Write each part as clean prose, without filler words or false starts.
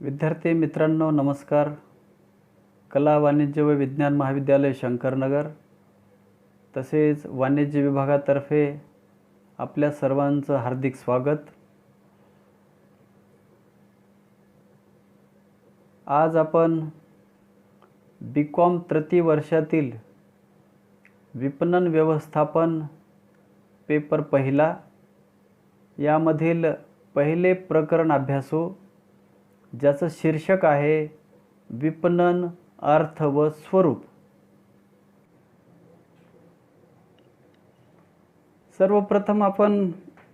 विद्यार्थी मित्रांनो नमस्कार. कला वाणिज्य व विज्ञान महाविद्यालय शंकरनगर तसेच वाणिज्य विभागातर्फे आपल्या सर्वांचं हार्दिक स्वागत. आज आपण BCom तृतीय वर्षातील विपणन व्यवस्थापन पेपर पहिला यामधील पहिले प्रकरण अभ्यासू, ज्याचं शीर्षक आहे विपणन अर्थ व स्वरूप. सर्वप्रथम आपण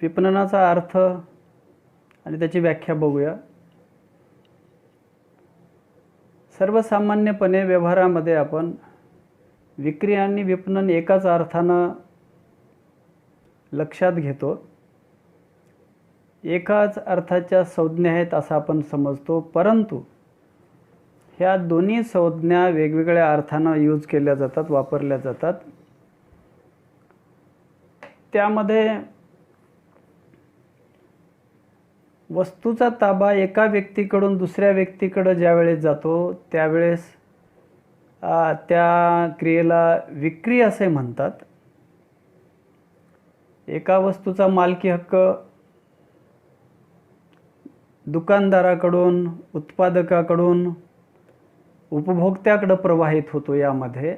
विपणनाचा अर्थ आणि त्याची व्याख्या बघूया. सर्वसामान्यपणे व्यवहारामध्ये आपण विक्री आणि विपणन एकाच अर्थानं लक्षात घेतो. एकाच अर्थाच्या संज्ञा आहेत असं आपण समजतो, परंतु ह्या दोन्ही संज्ञा वेगवेगळ्या अर्थानं यूज केल्या जातात, वापरल्या जातात. त्यामध्ये वस्तूचा ताबा एका व्यक्तीकडून दुसऱ्या व्यक्तीकडे ज्यावेळेस जातो त्यावेळेस त्या क्रियेला विक्री असे म्हणतात. एका वस्तूचा मालकी हक्क दुकानदाराकडून, उत्पादकाकडून उपभोक्त्याकडे प्रवाहित होतो यामध्ये.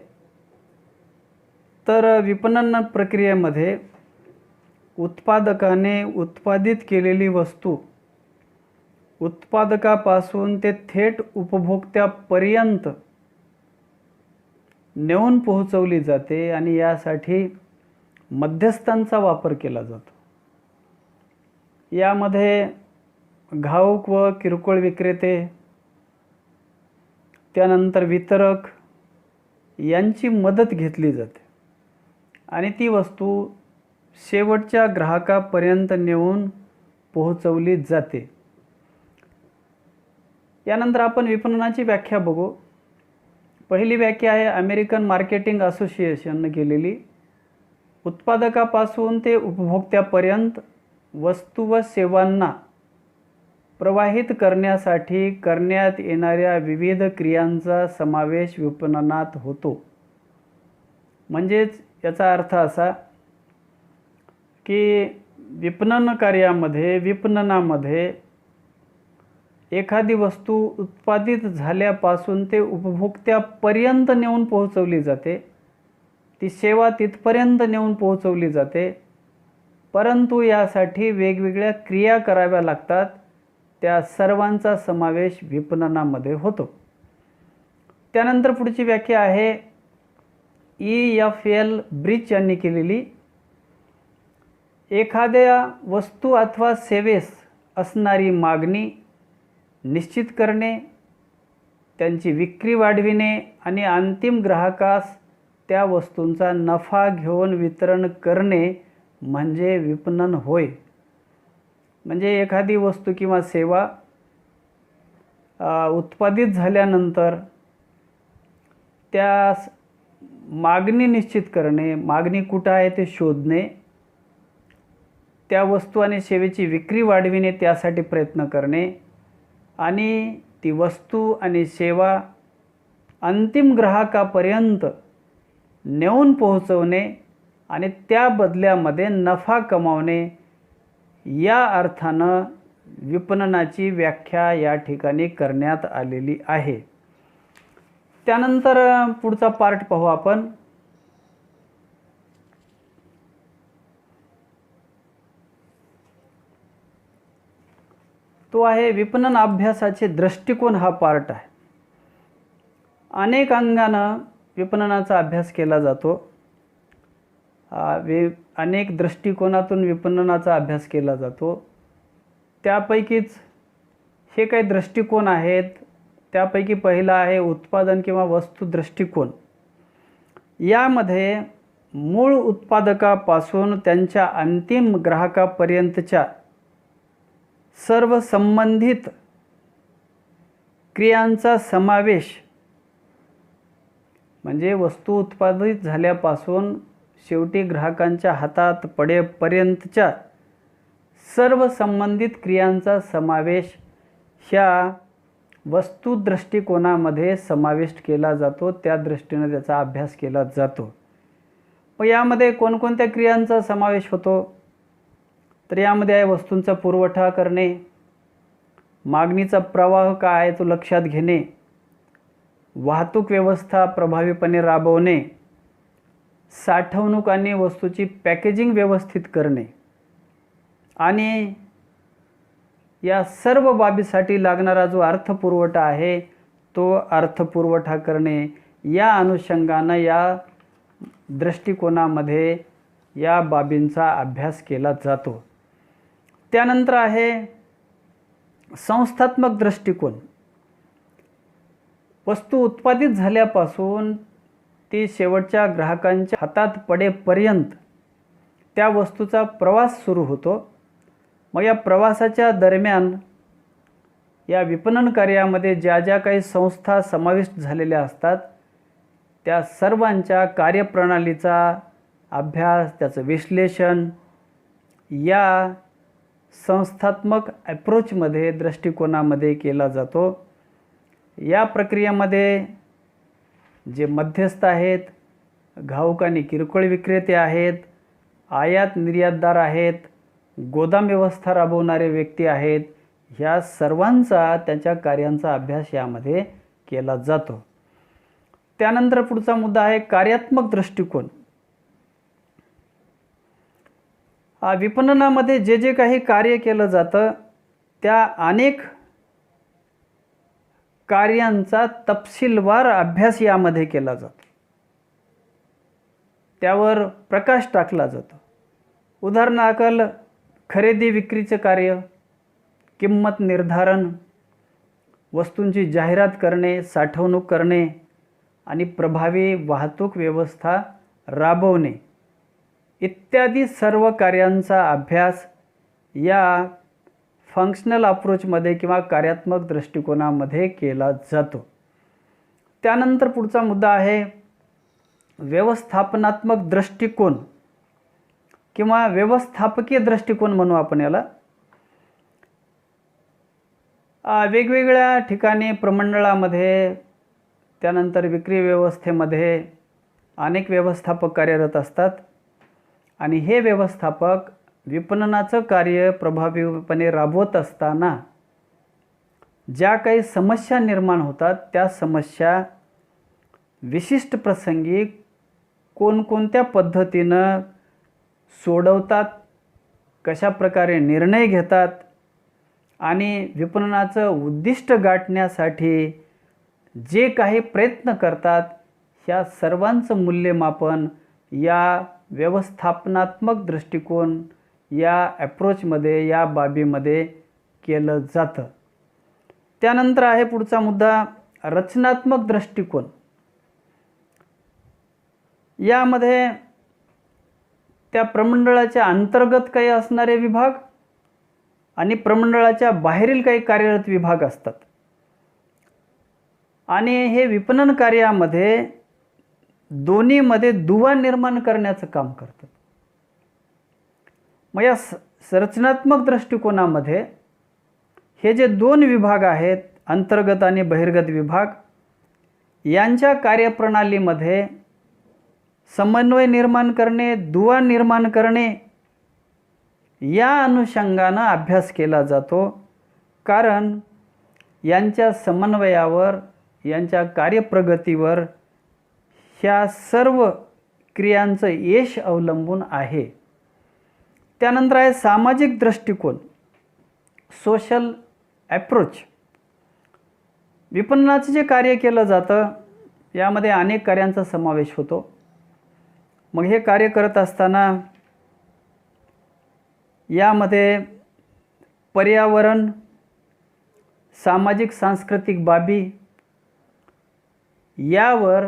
तर विपणन प्रक्रियेमध्ये उत्पादकाने उत्पादित केलेली वस्तू उत्पादकापासून ते थेट उपभोक्त्यापर्यंत नेऊन पोहोचवली जाते आणि यासाठी मध्यस्थांचा वापर केला जातो. यामध्ये घाऊक व किरकोळ विक्रेते, त्यानंतर वितरक यांची मदत घेतली जाते आणि ती वस्तू शेवटच्या ग्राहकापर्यंत नेऊन पोहोचवली जाते. यानंतर आपण विपणनाची व्याख्या बघू. पहिली व्याख्या आहे अमेरिकन मार्केटिंग असोसिएशनने केलेली. उत्पादकापासून ते उपभोक्त्यापर्यंत वस्तू व सेवांना प्रवाहित करण्यासाठी करण्यात येणाऱ्या विविध क्रियांचा समावेश विपणनात होतो. म्हणजेच याचा अर्थ असा की विपणन कार्यामध्ये, विपणनामध्ये एखादी वस्तू उत्पादित झाल्यापासून ते उपभोक्त्यापर्यंत नेऊन पोहोचवली जाते. ती सेवा तिथपर्यंत नेऊन पोहोचवली जाते, परंतु यासाठी वेगवेगळ्या क्रिया कराव्या लागतात. त्या सर्वांचा समावेश विपणनामध्ये होतो. त्यानंतर पुढची व्याख्या आहे EFL ब्रिच यांनी केलेली. एखाद्या वस्तू अथवा सेवेस असणारी मागणी निश्चित करणे, त्यांची विक्री वाढविणे आणि अंतिम ग्राहकास त्या वस्तूंचा नफा घेऊन वितरण करणे म्हणजे विपणन होय. म्हणजे एखादी वस्तू किंवा सेवा उत्पादित झाल्यानंतर त्यास मागणी निश्चित करणे, मागणी कुठं आहे ते शोधणे, त्या वस्तू आणि सेवेची विक्री वाढविणे त्यासाठी प्रयत्न करणे आणि ती वस्तू आणि सेवा अंतिम ग्राहकापर्यंत नेऊन पोहोचवणे आणि त्या बदल्यामध्ये नफा कमावणे, या अर्थानं विपणनाची व्याख्या या ठिकाणी करण्यात आलेली आहे. त्यानंतर पुढचा पार्ट पाहू आपण. तो आहे विपणन अभ्यासाचे दृष्टिकोन. हा पार्ट आहे. अनेक अंगानं विपणनाचा अभ्यास केला जातो. अनेक दृष्टिकोनातून विपणनाचा अभ्यास केला जातो. त्यापैकीच हे काही दृष्टिकोन आहेत. त्यापैकी पहिला आहे उत्पादन किंवा वस्तू दृष्टिकोन. यामध्ये मूळ उत्पादकापासून त्यांच्या अंतिम ग्राहकापर्यंतच्या सर्व संबंधित क्रियांचा समावेश, म्हणजे वस्तू उत्पादित झाल्यापासून शेवटी ग्राहकांच्या हातात पडेपर्यंतच्या सर्व संबंधित क्रियांचा समावेश ह्या वस्तू दृष्टिकोनामध्ये समाविष्ट केला जातो, त्या दृष्टीने त्याचा अभ्यास केला जातो. मग यामध्ये कोणकोणत्या क्रियांचा समावेश होतो? तर यामध्ये आहे वस्तूंचा पुरवठा करणे, मागणीचा प्रवाह काय आहे तो लक्षात घेणे, वाहतूक व्यवस्था प्रभावीपणे राबवणे, साठवणूक आणि वस्तूची पॅकेजिंग व्यवस्थित करणे आणि या सर्व बाबीसाठी लागणारा जो अर्थपुरवठा आहे तो अर्थपुरवठा करणे. या अनुषंगानं या दृष्टिकोनामध्ये या बाबींचा अभ्यास केला जातो. त्यानंतर आहे संस्थात्मक दृष्टिकोन. वस्तू उत्पादित झाल्यापासून ती शेवटच्या ग्राहकांच्या हातात पडेपर्यंत त्या वस्तूचा प्रवास सुरू होतो. मग या प्रवासाच्या दरम्यान या विपणन कार्यामध्ये ज्या ज्या काही संस्था समाविष्ट झालेल्या असतात त्या सर्वांच्या कार्यप्रणालीचा अभ्यास, त्याचं विश्लेषण या संस्थात्मक ॲप्रोचमध्ये दृष्टिकोनामध्ये केला जातो. या प्रक्रियेमध्ये जे मध्यस्थ आहेत, घाऊक आणि किरकोळ विक्रेते आहेत, आयात निर्यातदार आहेत, गोदाम व्यवस्था राबवणारे व्यक्ती आहेत, ह्या सर्वांचा त्यांच्या कार्यांचा अभ्यास यामध्ये केला जातो. त्यानंतर पुढचा मुद्दा आहे कार्यात्मक दृष्टिकोन. विपणनामध्ये जे जे काही कार्य केलं जातं त्या अनेक कार्यांचा तपशीलवार अभ्यास यामध्ये केला जातो, त्यावर प्रकाश टाकला जातो. उदाहरणार्थ खरेदी विक्रीचे कार्य, किंमत निर्धारण, वस्तूंची जाहिरात करणे, साठवणूक करणे आणि प्रभावी वाहतूक व्यवस्था राबवणे इत्यादी सर्व कार्यांचा अभ्यास या फंक्शनल अप्रोचमध्ये किंवा कार्यात्मक दृष्टिकोनामध्ये केला जातो. त्यानंतर पुढचा मुद्दा आहे व्यवस्थापनात्मक दृष्टिकोन किंवा व्यवस्थापकीय दृष्टिकोन म्हणू आपण याला. वेगवेगळ्या ठिकाणी प्रमंडळामध्ये, त्यानंतर विक्री व्यवस्थेमध्ये अनेक व्यवस्थापक कार्यरत असतात आणि हे व्यवस्थापक विपणनाचं कार्य प्रभावीपणे राबवत असताना ज्या काही समस्या निर्माण होतात त्या समस्या विशिष्ट प्रसंगी कोणकोणत्या पद्धतीनं सोडवतात, कशा प्रकारे निर्णय घेतात आणि विपणनाचं उद्दिष्ट गाठण्यासाठी जे काही प्रयत्न करतात ह्या सर्वांचं मूल्यमापन या व्यवस्थापनात्मक दृष्टिकोन या ॲप्रोचमध्ये, या बाबीमध्ये केलं जातं. त्यानंतर आहे पुढचा मुद्दा रचनात्मक दृष्टिकोन. यामध्ये त्या प्रमंडळाच्या अंतर्गत काही असणारे विभाग आणि प्रमंडळाच्या बाहेरील काही कार्यरत विभाग असतात आणि हे विपणन कार्यामध्ये दोन्हीमध्ये दुवा निर्माण करण्याचं काम करतात. मग या रचनात्मक दृष्टिकोनामध्ये हे जे दोन विभाग आहेत, अंतर्गत आणि बहिर्गत विभाग, यांच्या कार्यप्रणालीमध्ये समन्वय निर्माण करणे, दुवा निर्माण करणे या अनुषंगानं अभ्यास केला जातो. कारण यांच्या समन्वयावर, यांच्या कार्यप्रगतीवर ह्या सर्व क्रियांचं यश अवलंबून आहे. त्यानंतर आहे सामाजिक दृष्टिकोन, सोशल ॲप्रोच. विपणनाचं जे कार्य केलं जातं यामध्ये अनेक कार्यांचा समावेश होतो. मग हे कार्य करत असताना यामध्ये पर्यावरण, सामाजिक सांस्कृतिक बाबी यावर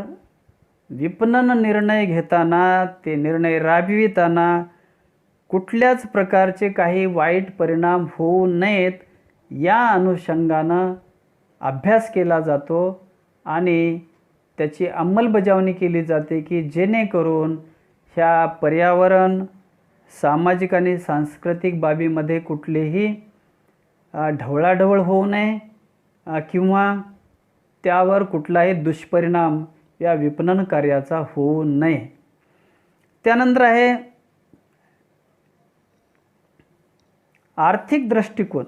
विपणन निर्णय घेताना, ते निर्णय राबविताना कुठल्याच प्रकारचे काही वाईट परिणाम होऊ नयेत या अनुषंगानं अभ्यास केला जातो आणि त्याची अंमलबजावणी केली जाते की जेणेकरून ह्या पर्यावरण, सामाजिक आणि सांस्कृतिक बाबीमध्ये कुठलीही ढवळाढवळ होऊ नये, किंवा त्यावर कुठलाही दुष्परिणाम या विपणन कार्याचा होऊ नये. त्यानंतर आहे आर्थिक दृष्टिकोन.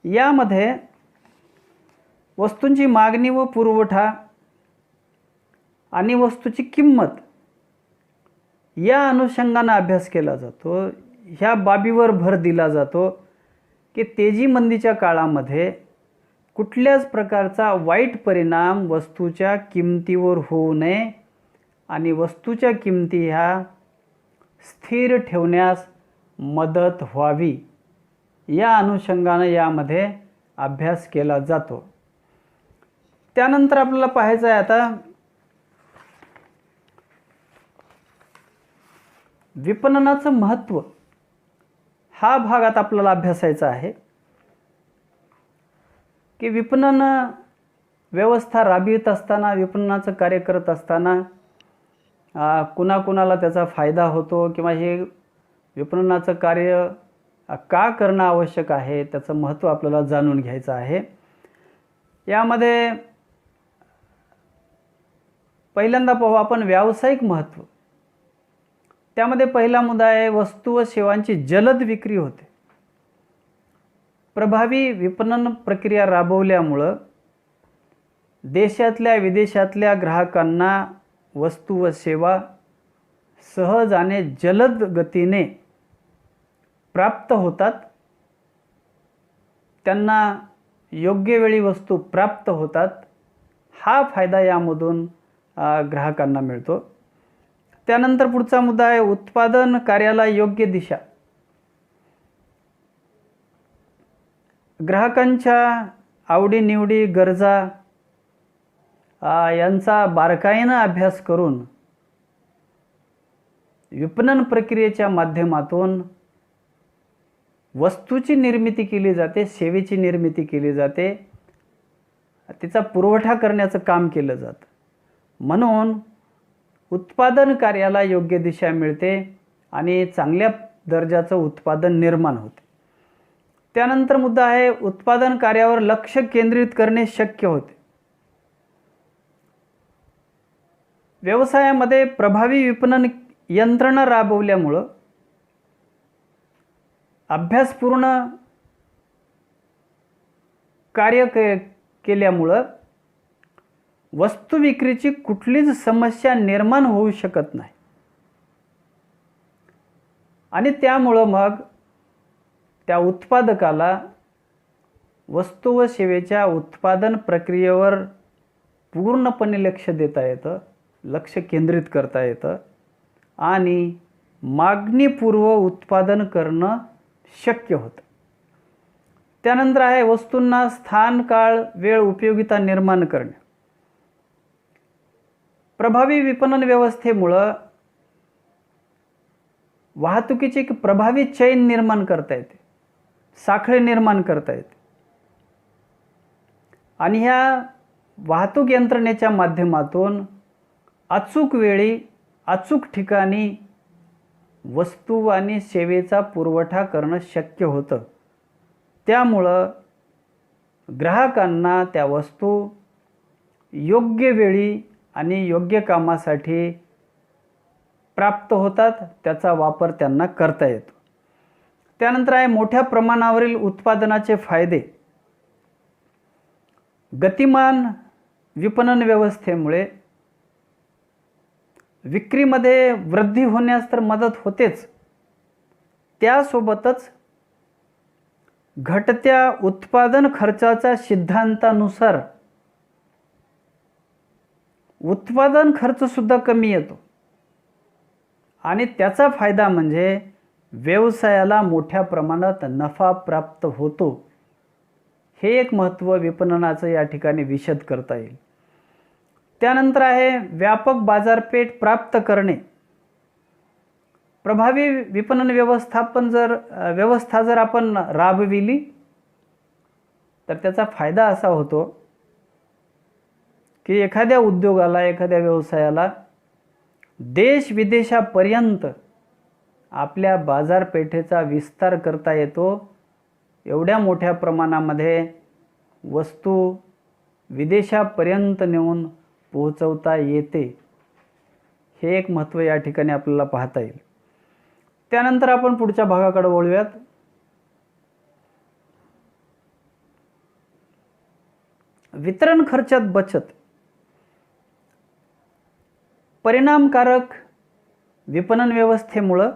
यामध्ये वस्तूंची मागणी व पुरवठा आणि वस्तूची किंमत या अनुषंगाने अभ्यास केला जातो. ह्या बाबीवर भर दिला जातो की तेजी मंदीच्या काळामध्ये कुठल्याच प्रकारचा वाईट परिणाम वस्तूच्या किमतीवर होऊ नये आणि वस्तूच्या किमती ह्या स्थिर ठेवण्यास मदत व्हावी या अनुषंगाने यामध्ये अभ्यास केला जातो. त्यानंतर आपल्याला पाहायचं आहे आता विपणनाचं महत्त्व. हा भाग आता आपल्याला अभ्यासायचा आहे की विपणन व्यवस्था राबवित असताना, विपणनाचं कार्य करत असताना कुणाकुणाला त्याचा फायदा होतो किंवा हे विपणनाचं कार्य का करणं आवश्यक आहे, त्याचं महत्त्व आपल्याला जाणून घ्यायचं आहे. यामध्ये पहिल्यांदा पाहू आपण व्यावसायिक महत्त्व. त्यामध्ये पहिला मुद्दा आहे वस्तू व सेवांची जलद विक्री होते. प्रभावी विपणन प्रक्रिया राबवल्यामुळं देशातल्या विदेशातल्या ग्राहकांना वस्तू व सेवा सहज आणि जलद गतीने प्राप्त होतात. त्यांना योग्य वेळी वस्तू प्राप्त होतात. हा फायदा यामधून ग्राहकांना मिळतो. त्यानंतर पुढचा मुद्दा आहे उत्पादन कार्याला योग्य दिशा. ग्राहकांच्या आवडीनिवडी, गरजा यांचा बारकाईनं अभ्यास करून विपणन प्रक्रियेच्या माध्यमातून वस्तूची निर्मिती केली जाते, सेवेची निर्मिती केली जाते, तिचा पुरवठा करण्याचं काम केलं जातं. म्हणून उत्पादन कार्याला योग्य दिशा मिळते आणि चांगल्या दर्जाचं उत्पादन निर्माण होते. त्यानंतर मुद्दा आहे उत्पादन कार्यावर लक्ष केंद्रित करणे शक्य होते. व्यवसायामध्ये प्रभावी विपणन यंत्रणा राबवल्यामुळं, अभ्यासपूर्ण कार्य केल्यामुळं वस्तू विक्रीची कुठलीच समस्या निर्माण होऊ शकत नाही आणि त्यामुळं मग त्या उत्पादकाला वस्तू व सेवेच्या उत्पादन प्रक्रियेवर पूर्णपणे लक्ष देता येतं, लक्ष केंद्रित करता येतं आणि मागणीपूर्व उत्पादन करणं शक्य होतं. त्यानंतर आहे वस्तूंना स्थान, काळ, वेळ, उपयोगिता निर्माण करणे. प्रभावी विपणन व्यवस्थेमुळं वाहतुकीची एक प्रभावी चैन निर्माण करता येते, साखळी निर्माण करता येते आणि ह्या वाहतूक यंत्रणेच्या माध्यमातून अचूक वेळी, अचूक ठिकाणी वस्तू आणि सेवेचा पुरवठा करणं शक्य होतं. त्यामुळं ग्राहकांना त्या वस्तू योग्य वेळी आणि योग्य कामासाठी प्राप्त होतात, त्याचा वापर त्यांना करता येतो. त्यानंतर आहे मोठ्या प्रमाणावरील उत्पादनाचे फायदे. गतिमान विपणन व्यवस्थेमुळे विक्रीमध्ये वृद्धी होण्यास तर मदत होतेच, त्यासोबतच घटत्या उत्पादन खर्चाच्या सिद्धांतानुसार उत्पादन खर्चसुद्धा कमी येतो आणि त्याचा फायदा म्हणजे व्यवसायाला मोठ्या प्रमाणात नफा प्राप्त होतो. हे एक महत्त्व विपणनाचं या ठिकाणी विशद करता येईल. त्यानंतर आहे व्यापक बाजारपेठ प्राप्त करणे. प्रभावी विपणन व्यवस्था जर आपण राबविली तर त्याचा फायदा असा होतो की एखाद्या उद्योगाला, एखाद्या व्यवसायाला देश विदेशापर्यंत आपल्या बाजारपेठेचा विस्तार करता येतो. एवढ्या मोठ्या प्रमाणामध्ये वस्तू विदेशापर्यंत नेऊन पोहोचवता येते, हे एक महत्त्व या ठिकाणी आपल्याला पाहता येईल. त्यानंतर आपण पुढच्या भागाकडे वळूयात. वितरण खर्चात बचत. परिणामकारक विपणन व्यवस्थेमुळं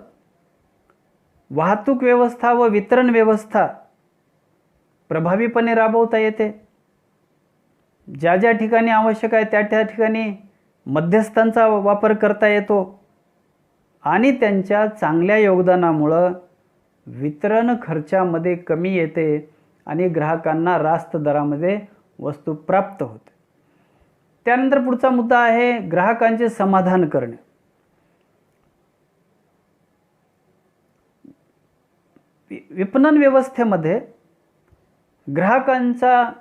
वाहतूक व्यवस्था व वितरण व्यवस्था प्रभावीपणे राबवता येते. ज्या ज्या ठिकाणी आवश्यक आहे त्या त्या ठिकाणी मध्यस्थांचा वापर करता येतो आणि त्यांच्या चांगल्या योगदानामुळं वितरण खर्चामध्ये कमी येते आणि ग्राहकांना रास्त दरामध्ये वस्तू प्राप्त होते. त्यानंतर पुढचा मुद्दा आहे ग्राहकांचे समाधान करणे. विपणन व्यवस्थेमध्ये ग्राहकांचा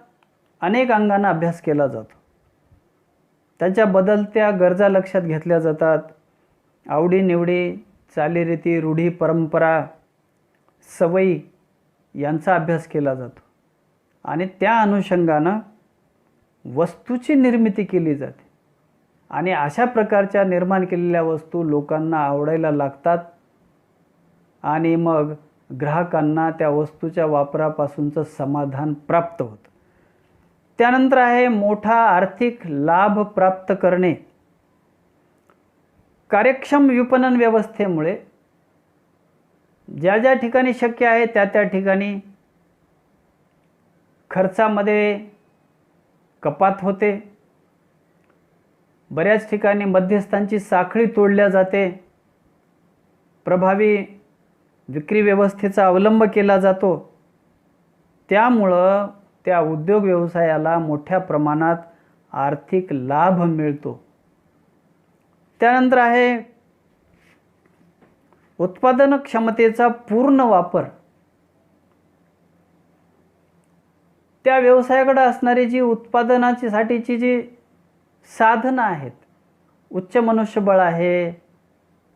अनेक अंगांना अभ्यास केला जातो. त्यांच्या बदलत्या गरजा लक्षात घेतल्या जातात. आवडीनिवडी, चालीरीती, रूढी, परंपरा, सवयी यांचा अभ्यास केला जातो आणि त्या अनुषंगानं वस्तूची निर्मिती केली जाते आणि अशा प्रकारच्या निर्माण केलेल्या वस्तू लोकांना आवडायला लागतात आणि मग ग्राहकांना त्या वस्तूच्या वापरापासूनचं समाधान प्राप्त होतं. त्यानंतर आहे मोठा आर्थिक लाभ प्राप्त करणे. कार्यक्षम विपणन व्यवस्थेमुळे ज्या ज्या ठिकाणी शक्य आहे त्या त्या ठिकाणी खर्चामध्ये कपात होते. बऱ्याच ठिकाणी मध्यस्थांची साखळी तोडल्या जाते. प्रभावी विक्री व्यवस्थेचा अवलंब केला जातो. त्यामुळं त्या उद्योग व्यवसायाला मोठ्या प्रमाणात आर्थिक लाभ मिळतो. त्यानंतर आहे उत्पादन क्षमतेचा पूर्ण वापर. त्या व्यवसायाकडे असणारी जी उत्पादनासाठीची जी साधनं आहेत, उच्च मनुष्यबळ आहे,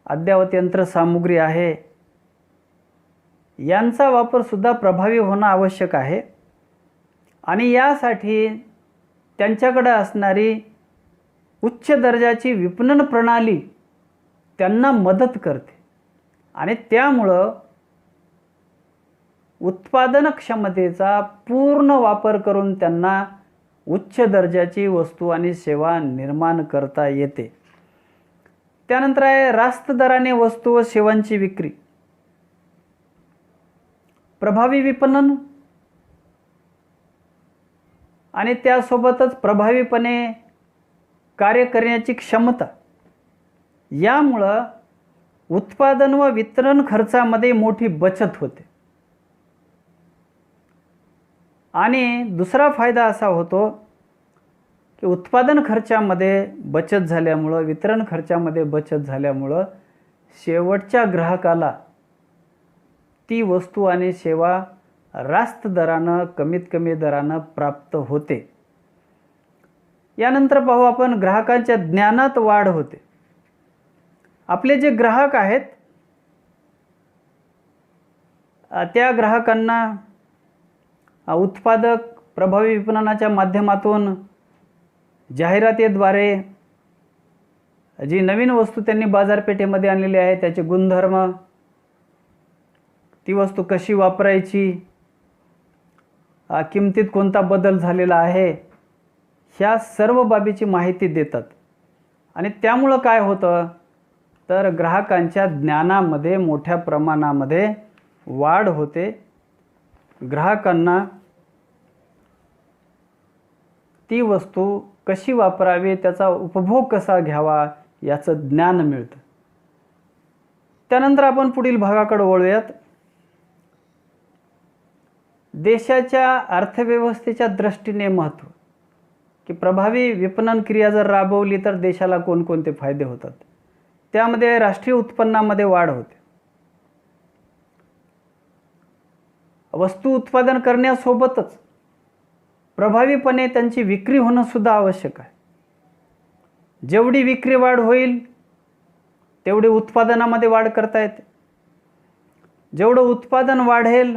अद्ययावत यंत्रसामुग्री आहे, यांचा वापरसुद्धा प्रभावी होणं आवश्यक आहे आणि यासाठी त्यांच्याकडे असणारी उच्च दर्जाची विपणन प्रणाली त्यांना मदत करते आणि त्यामुळं उत्पादन क्षमतेचा पूर्ण वापर करून त्यांना उच्च दर्जाची वस्तू आणि सेवा निर्माण करता येते. त्यानंतर आहे रास्त दराने वस्तू व सेवांची विक्री. प्रभावी विपणन आणि त्यासोबतच प्रभावीपणे कार्य करण्याची क्षमता, यामुळं उत्पादन व वितरण खर्चामध्ये मोठी बचत होते. आणि दुसरा फायदा असा होतो की उत्पादन खर्चामध्ये बचत झाल्यामुळं, वितरण खर्चामध्ये बचत झाल्यामुळं शेवटच्या ग्राहकाला ती वस्तू आणि सेवा रास्त दरानं, कमीत कमी दरानं प्राप्त होते. यानंतर पाहू आपण ग्राहकांच्या ज्ञानात वाढ होते. आपले जे ग्राहक आहेत त्या ग्राहकांना उत्पादक प्रभावी विपणनाच्या माध्यमातून जाहिरातीद्वारे जी नवीन वस्तू त्यांनी बाजारपेठेमध्ये आणलेली आहे त्याचे गुणधर्म, ती वस्तू कशी वापरायची, किमतीत कोणता बदल झालेला आहे, ह्या सर्व बाबीची माहिती देतात आणि त्यामुळं काय होतं तर ग्राहकांच्या ज्ञानामध्ये मोठ्या प्रमाणामध्ये वाढ होते. ग्राहकांना ती वस्तू कशी वापरावी, त्याचा उपभोग कसा घ्यावा याचं ज्ञान मिळतं. त्यानंतर आपण पुढील भागाकडे वळूयात. देशाच्या अर्थव्यवस्थेच्या दृष्टीने महत्त्व, की प्रभावी विपणन क्रिया जर राबवली तर देशाला कोणकोणते फायदे होतात. त्यामध्ये राष्ट्रीय उत्पन्नामध्ये वाढ होते. वस्तू उत्पादन करण्यासोबतच प्रभावीपणे त्यांची विक्री होणं सुद्धा आवश्यक आहे. जेवढी विक्री वाढ होईल तेवढी उत्पादनामध्ये वाढ करता येते. जेवढं उत्पादन वाढेल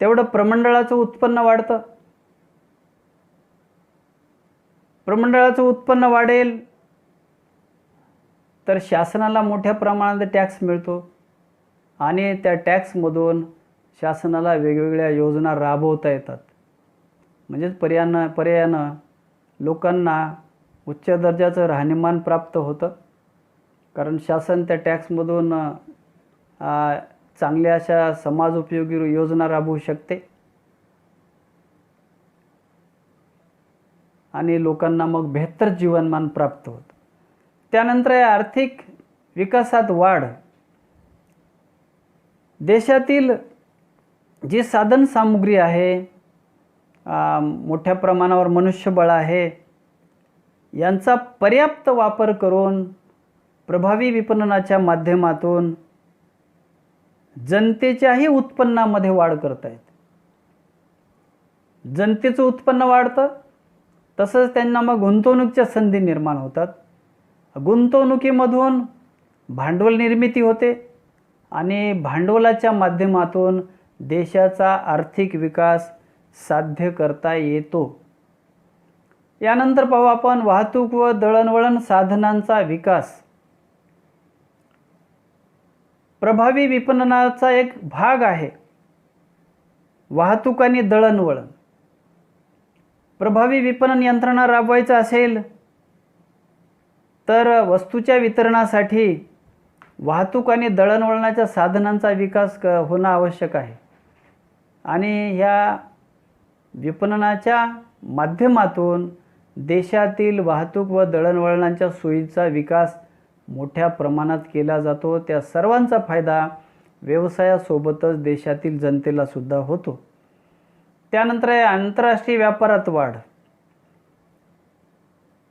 तेवढं प्रमंडळाचं उत्पन्न वाढतं. प्रमंडळाचं उत्पन्न वाढेल तर शासनाला मोठ्या प्रमाणात टॅक्स मिळतो आणि त्या टॅक्समधून शासनाला वेगवेगळ्या योजना राबवता येतात. म्हणजेच पर्यायानं लोकांना उच्च दर्जाचं राहणीमान प्राप्त होतं, कारण शासन त्या टॅक्समधून चांगल्या अशा समाज उपयोगी योजना राबवू शकते आणि लोकांना मग बेहतर जीवनमान प्राप्त होतं. त्यानंतर आर्थिक विकासात वाढ. देशातील जी साधन सामुग्री आहे, मोठ्या प्रमाणावर मनुष्यबळ आहे, यांचा पर्याप्त वापर करून प्रभावी विपणनाच्या माध्यमातून जनतेच्याही उत्पन्नामध्ये वाढ करता येते. जनतेचं उत्पन्न वाढतं, तसंच त्यांना मग गुंतवणुकीच्या संधी निर्माण होतात. गुंतवणुकीमधून भांडवल निर्मिती होते आणि भांडवलाच्या माध्यमातून देशाचा आर्थिक विकास साध्य करता येतो. यानंतर पाहू आपण वाहतूक व दळणवळण साधनांचा विकास. प्रभावी विपणनाचा एक भाग आहे वाहतूक आणि दळणवळण. प्रभावी विपणन यंत्रणा राबवायचं असेल तर वस्तूच्या वितरणासाठी वाहतूक आणि दळणवळणाच्या साधनांचा विकास होणं आवश्यक आहे आणि ह्या विपणनाच्या माध्यमातून देशातील वाहतूक व दळणवळणाच्या सोयीचा विकास मोठ्या प्रमाणात केला जातो. त्या सर्वांचा फायदा व्यवसायासोबतच देशातील जनतेला सुद्धा होतो. त्यानंतर आंतरराष्ट्रीय व्यापारात वाढ.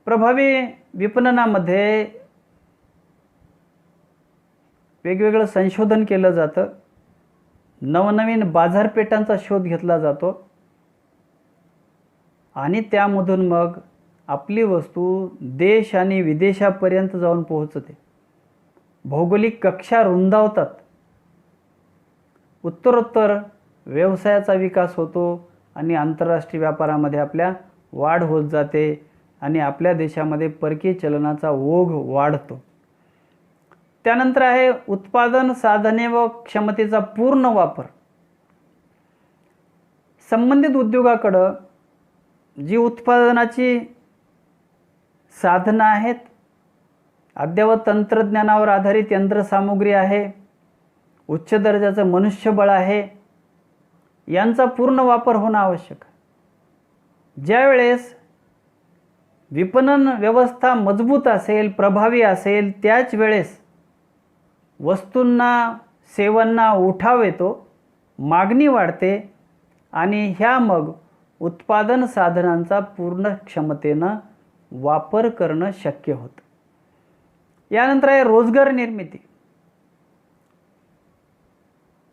प्रभावी विपणनामध्ये वेगवेगळं संशोधन केलं जातं, नवनवीन बाजारपेठांचा शोध घेतला जातो आणि त्यामधून मग आपली वस्तू देश आणि विदेशापर्यंत जाऊन पोहोचते. भौगोलिक कक्षा रुंदावतात. उत्तरोत्तर व्यवसायाचा विकास होतो आणि आंतरराष्ट्रीय व्यापारामध्ये आपल्या वाढ होत जाते आणि आपल्या देशामध्ये परकीय चलनाचा ओघ वाढतो. त्यानंतर आहे उत्पादन साधने व क्षमतेचा पूर्ण वापर. संबंधित उद्योगाकडं जी उत्पादनाची साधनं आहेत, अद्ययावत तंत्रज्ञानावर आधारित यंत्रसामुग्री आहे, उच्च दर्जाचं मनुष्यबळ आहे, यांचा पूर्ण वापर होणं आवश्यक आहे. ज्यावेळेस विपणन व्यवस्था मजबूत असेल, प्रभावी असेल, त्याच वेळेस वस्तूंना सेवांना उठाव येतो, मागणी वाढते आणि ह्या मग उत्पादन साधनांचा पूर्ण क्षमतेनं वापर करणं शक्य होतं. यानंतर आहे रोजगार निर्मिती.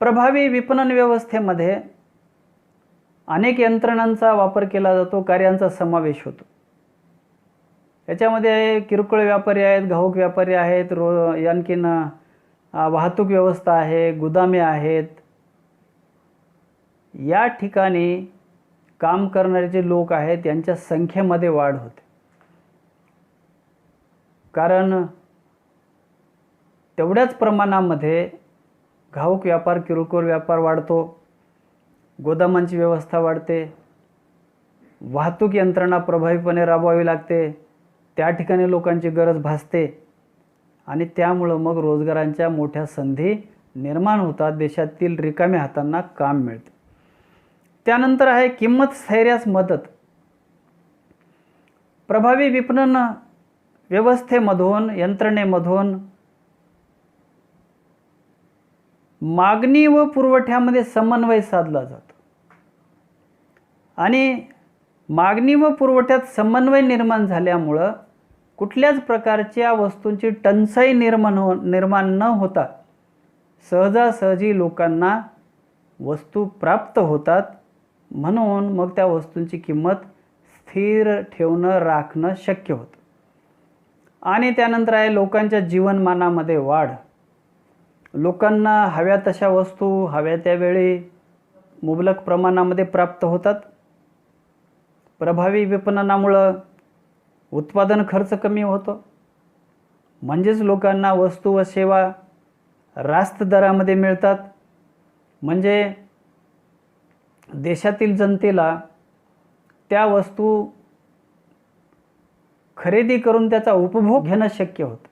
प्रभावी विपणन व्यवस्थेमध्ये अनेक यंत्रणांचा वापर केला जातो, कार्यांचा समावेश होतो. याच्यामध्ये किरकोळ व्यापारी आहेत, घाऊक व्यापारी आहेत, आणखीन वाहतूक व्यवस्था आहे, गुदामे आहेत. या ठिकाणी काम करणारे जे लोक आहेत यांच्या संख्येमध्ये वाढ होते, कारण तेवढ्याच प्रमाणामध्ये घाऊक व्यापार, किरकोळ व्यापार वाढतो, गोदामांची व्यवस्था वाढते, वाहतूक यंत्रणा प्रभावीपणे राबवावी लागते, त्या ठिकाणी लोकांची गरज भासते आणि त्यामुळं मग रोजगारांच्या मोठ्या संधी निर्माण होतात. देशातील रिकाम्या हातांना काम मिळते. त्यानंतर आहे किंमत स्थैर्यास मदत. प्रभावी विपणन व्यवस्थेमधून, यंत्रणेमधून मागणी व पुरवठ्यामध्ये समन्वय साधला जातो आणि मागणी व पुरवठ्यात समन्वय निर्माण झाल्यामुळं कुठल्याच प्रकारच्या वस्तूंची टंचाई निर्माण न होता सहजासहजी लोकांना वस्तू प्राप्त होतात. म्हणून मग त्या वस्तूंची किंमत स्थिर ठेवणं, राखणं शक्य होतं. आणि त्यानंतर आहे लोकांच्या जीवनमानामध्ये वाढ. लोकांना हव्या तशा वस्तू हव्या त्यावेळी मुबलक प्रमाणामध्ये प्राप्त होतात. प्रभावी विपणनामुळं उत्पादन खर्च कमी होतो, म्हणजेच लोकांना वस्तू व सेवा रास्त दरामध्ये मिळतात. म्हणजे देशातील जनतेला त्या वस्तू खरेदी करून त्याचा उपभोग घेणं शक्य होतं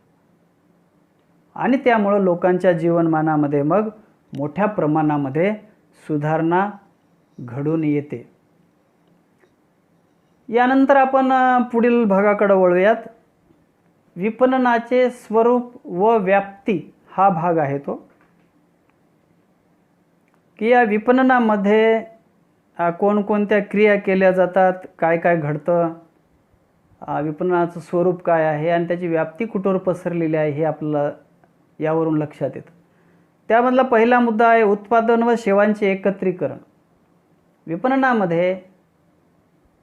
आणि त्यामुळं लोकांच्या जीवनमानामध्ये मग मोठ्या प्रमाणामध्ये सुधारणा घडून येते. यानंतर आपण पुढील भागाकडे वळूयात. विपणनाचे स्वरूप व व्याप्ती हा भाग आहे तो, की या विपणनामध्ये कोणकोणत्या क्रिया केल्या जातात, काय काय घडतं, विपणनाचं स्वरूप काय आहे आणि त्याची व्याप्ती कुठवर पसरलेली आहे हे आपल्याला यावरून लक्षात येतं. त्यामधला पहिला मुद्दा आहे उत्पादन व सेवांचे एकत्रीकरण. विपणनामध्ये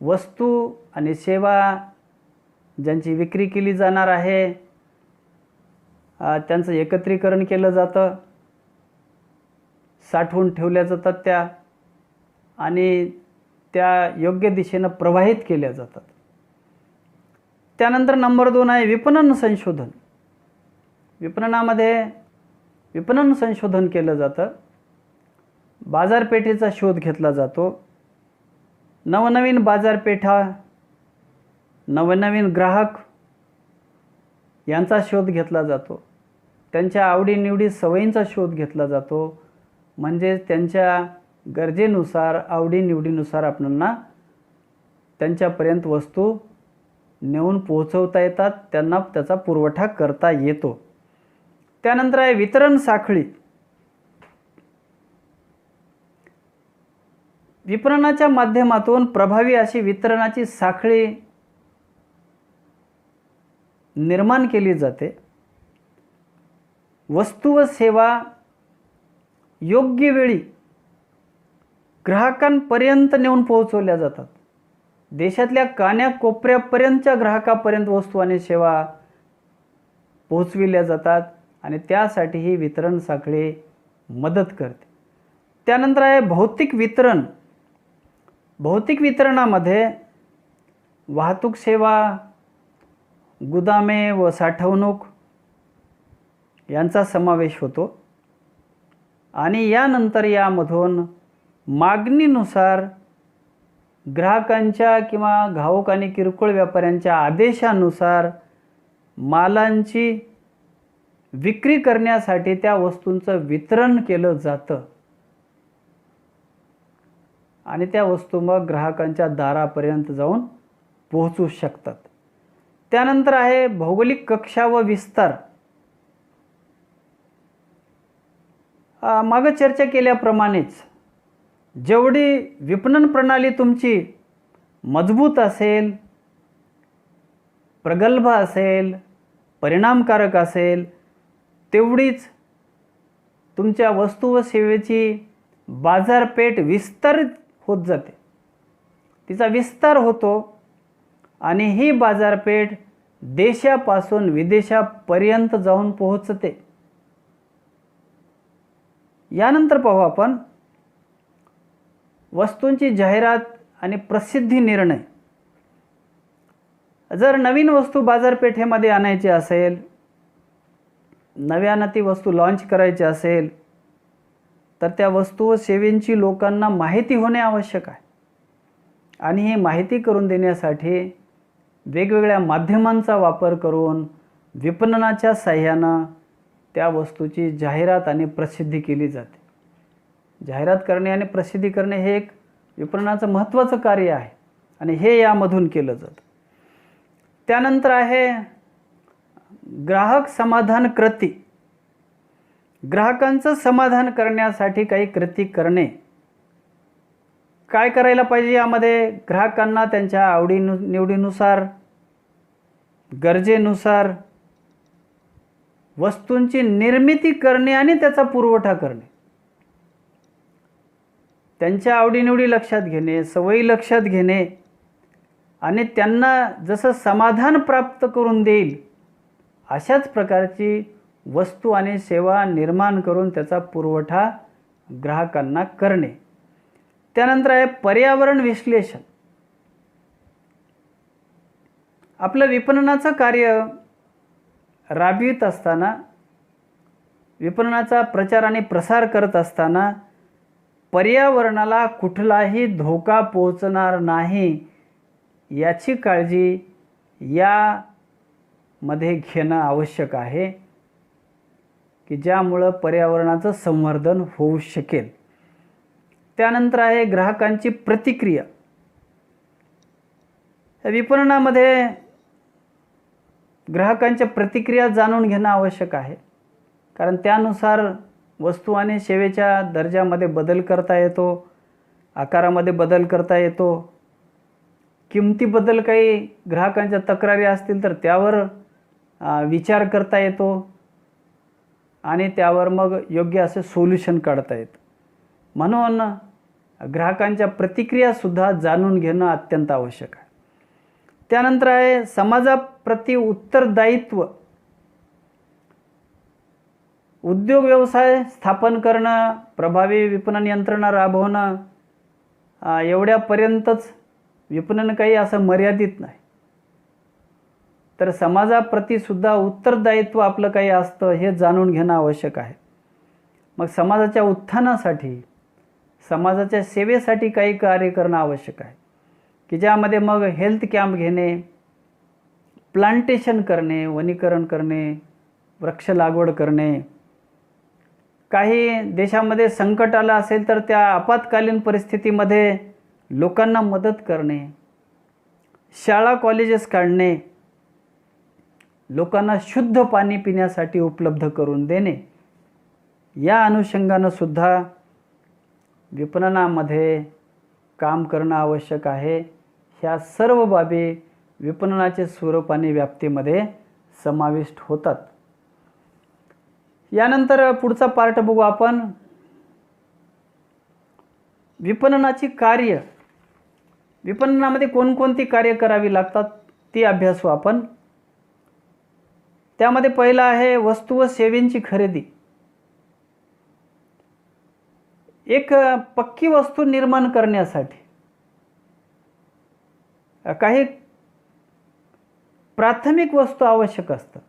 वस्तू आणि सेवा ज्यांची विक्री केली जाणार आहे त्यांचं एकत्रीकरण केलं जातं, साठवून ठेवल्या जातात त्या आणि त्या योग्य दिशेनं प्रवाहित केल्या जातात. त्यानंतर नंबर 2 आहे विपणन संशोधन. विपणनामध्ये विपणन संशोधन केलं जातं, बाजारपेठेचा शोध घेतला जातो, नवनवीन बाजारपेठा, नवनवीन ग्राहक यांचा शोध घेतला जातो, त्यांच्या आवडीनिवडी सवयींचा शोध घेतला जातो. म्हणजे त्यांच्या गरजेनुसार आवडीनिवडीनुसार आपणांना त्यांच्यापर्यंत वस्तू नेऊन पोहोचवता येतात, त्यांना त्याचा पुरवठा करता येतो. त्यानंतर आहे वितरण साखळी. विपणनाच्या माध्यमातून प्रभावी अशी वितरणाची साखळी निर्माण केली जाते. वस्तू व सेवा योग्य वेळी ग्राहकांपर्यंत नेऊन पोहोचवल्या जातात. देशातल्या कान्याकोपऱ्यापर्यंतच्या ग्राहकापर्यंत वस्तू आणि सेवा पोहोचविल्या जातात आणि त्यासाठी ही वितरण साखळी मदत करते. त्यानंतर आहे भौतिक वितरण. भौतिक वितरणामध्ये वाहतूक सेवा, गुदामे व साठवणूक यांचा समावेश होतो आणि यानंतर यामधून मागणीनुसार ग्राहकांच्या किंवा घाऊक आणि किरकोळ व्यापाऱ्यांच्या आदेशानुसार मालांची विक्री करण्यासाठी त्या वस्तूंचं वितरण केलं जातं आणि त्या वस्तू मग ग्राहकांच्या दारापर्यंत जाऊन पोहोचू शकतात. त्यानंतर आहे भौगोलिक कक्षा व विस्तार. मागं चर्चा केल्याप्रमाणेच जेवढी विपणन प्रणाली तुमची मजबूत असेल, प्रगल्भ असेल, परिणामकारक असेल, तेवढीच तुमच्या वस्तू व सेवेची बाजारपेठ विस्तारित होत जाते, तिचा विस्तार होतो आणि ही बाजारपेठ देशापासून विदेशापर्यंत जाऊन पोहोचते. यानंतर पाहू आपण वस्तूंची जाहिरात आणि प्रसिद्धी निर्णय. जर नवीन वस्तू बाजारपेठेमध्ये आणायची असेल, नव्यानं ती वस्तू लॉन्च करायची असेल, तर त्या वस्तू व सेवांची लोकांना माहिती होणे आवश्यक आहे आणि ही माहिती करून देण्यासाठी वेगवेगळ्या माध्यमांचा वापर करून विपणनाच्या साहाय्यानं त्या वस्तूची जाहिरात आणि प्रसिद्धी केली जाते. जाहिरात करणे आणि प्रसिद्धी करणे हे एक विपणनाचं महत्त्वाचं कार्य आहे आणि हे यामधून केलं जातं. त्यानंतर आहे ग्राहक समाधान कृती. ग्राहकांचं समाधान करण्यासाठी काही कृती करणे. काय करायला पाहिजे यामध्ये? ग्राहकांना त्यांच्या आवडीनिवडीनुसार, गरजेनुसार वस्तूंची निर्मिती करणे आणि त्याचा पुरवठा करणे. त्यांच्या आवडीनिवडी लक्षात घेणे, सवयी लक्षात घेणे आणि त्यांना जसं समाधान प्राप्त करून देईल अशाच प्रकारची वस्तू आणि सेवा निर्माण करून त्याचा पुरवठा ग्राहकांना करणे. त्यानंतर आहे पर्यावरण विश्लेषण. आपलं विपणनाचं कार्य राबवित असताना, विपणनाचा प्रचार आणि प्रसार करत असताना पर्यावरणाला कुठलाही धोका पोहोचणार नाही याची काळजी यामध्ये घेणं आवश्यक आहे, की ज्यामुळं पर्यावरणाचं संवर्धन होऊ शकेल. त्यानंतर आहे ग्राहकांची प्रतिक्रिया. विपणनामध्ये ग्राहकांच्या प्रतिक्रिया जाणून घेणं आवश्यक आहे, कारण त्यानुसार वस्तू आणि सेवेच्या दर्जामध्ये बदल करता येतो, आकारामध्ये बदल करता येतो. किमतीबद्दल काही ग्राहकांच्या तक्रारी असतील तर त्यावर विचार करता येतो आणि त्यावर मग योग्य असे सोल्युशन काढता येतं. म्हणून ग्राहकांच्या प्रतिक्रियासुद्धा जाणून घेणं अत्यंत आवश्यक आहे. त्यानंतर आहे समाजाप्रती उत्तरदायित्व. उद्योग व्यवसाय स्थापन करणं, प्रभावी विपणन यंत्रणा राबवणं एवढ्यापर्यंतच विपणन काही असं मर्यादित नाही, तर समाजाप्रतीसुद्धा उत्तरदायित्व आपलं काही असतं हे जाणून घेणं आवश्यक आहे. मग समाजाच्या उत्थानासाठी, समाजाच्या सेवेसाठी काही कार्य करणं आवश्यक आहे, की ज्यामध्ये मग हेल्थ कॅम्प घेणे, प्लांटेशन करणे, वनीकरण करणे, वृक्ष लागवड करणे. काही देशामध्ये संकट आलं असेल तर त्या आपत्कालीन परिस्थितीमध्ये लोकांना मदत करणे, शाळा कॉलेजेस काढणे, लोकांना शुद्ध पाणी पिण्यासाठी उपलब्ध करून देणे, या अनुषंगानं सुद्धा विपणनामध्ये काम करणं आवश्यक आहे. ह्या सर्व बाबी विपणनाचे स्वरूप आणि व्याप्तीमध्ये समाविष्ट होतात. यानंतर पुढचा पार्ट बघू आपण, विपणनाची कार्य. विपणनामध्ये कोणकोणती कार्य करावी लागतात ती अभ्यासू आपण. त्यामध्ये पहिलं आहे वस्तू व सेवांची खरेदी. एक पक्की वस्तू निर्माण करण्यासाठी काही प्राथमिक वस्तू आवश्यक असतात,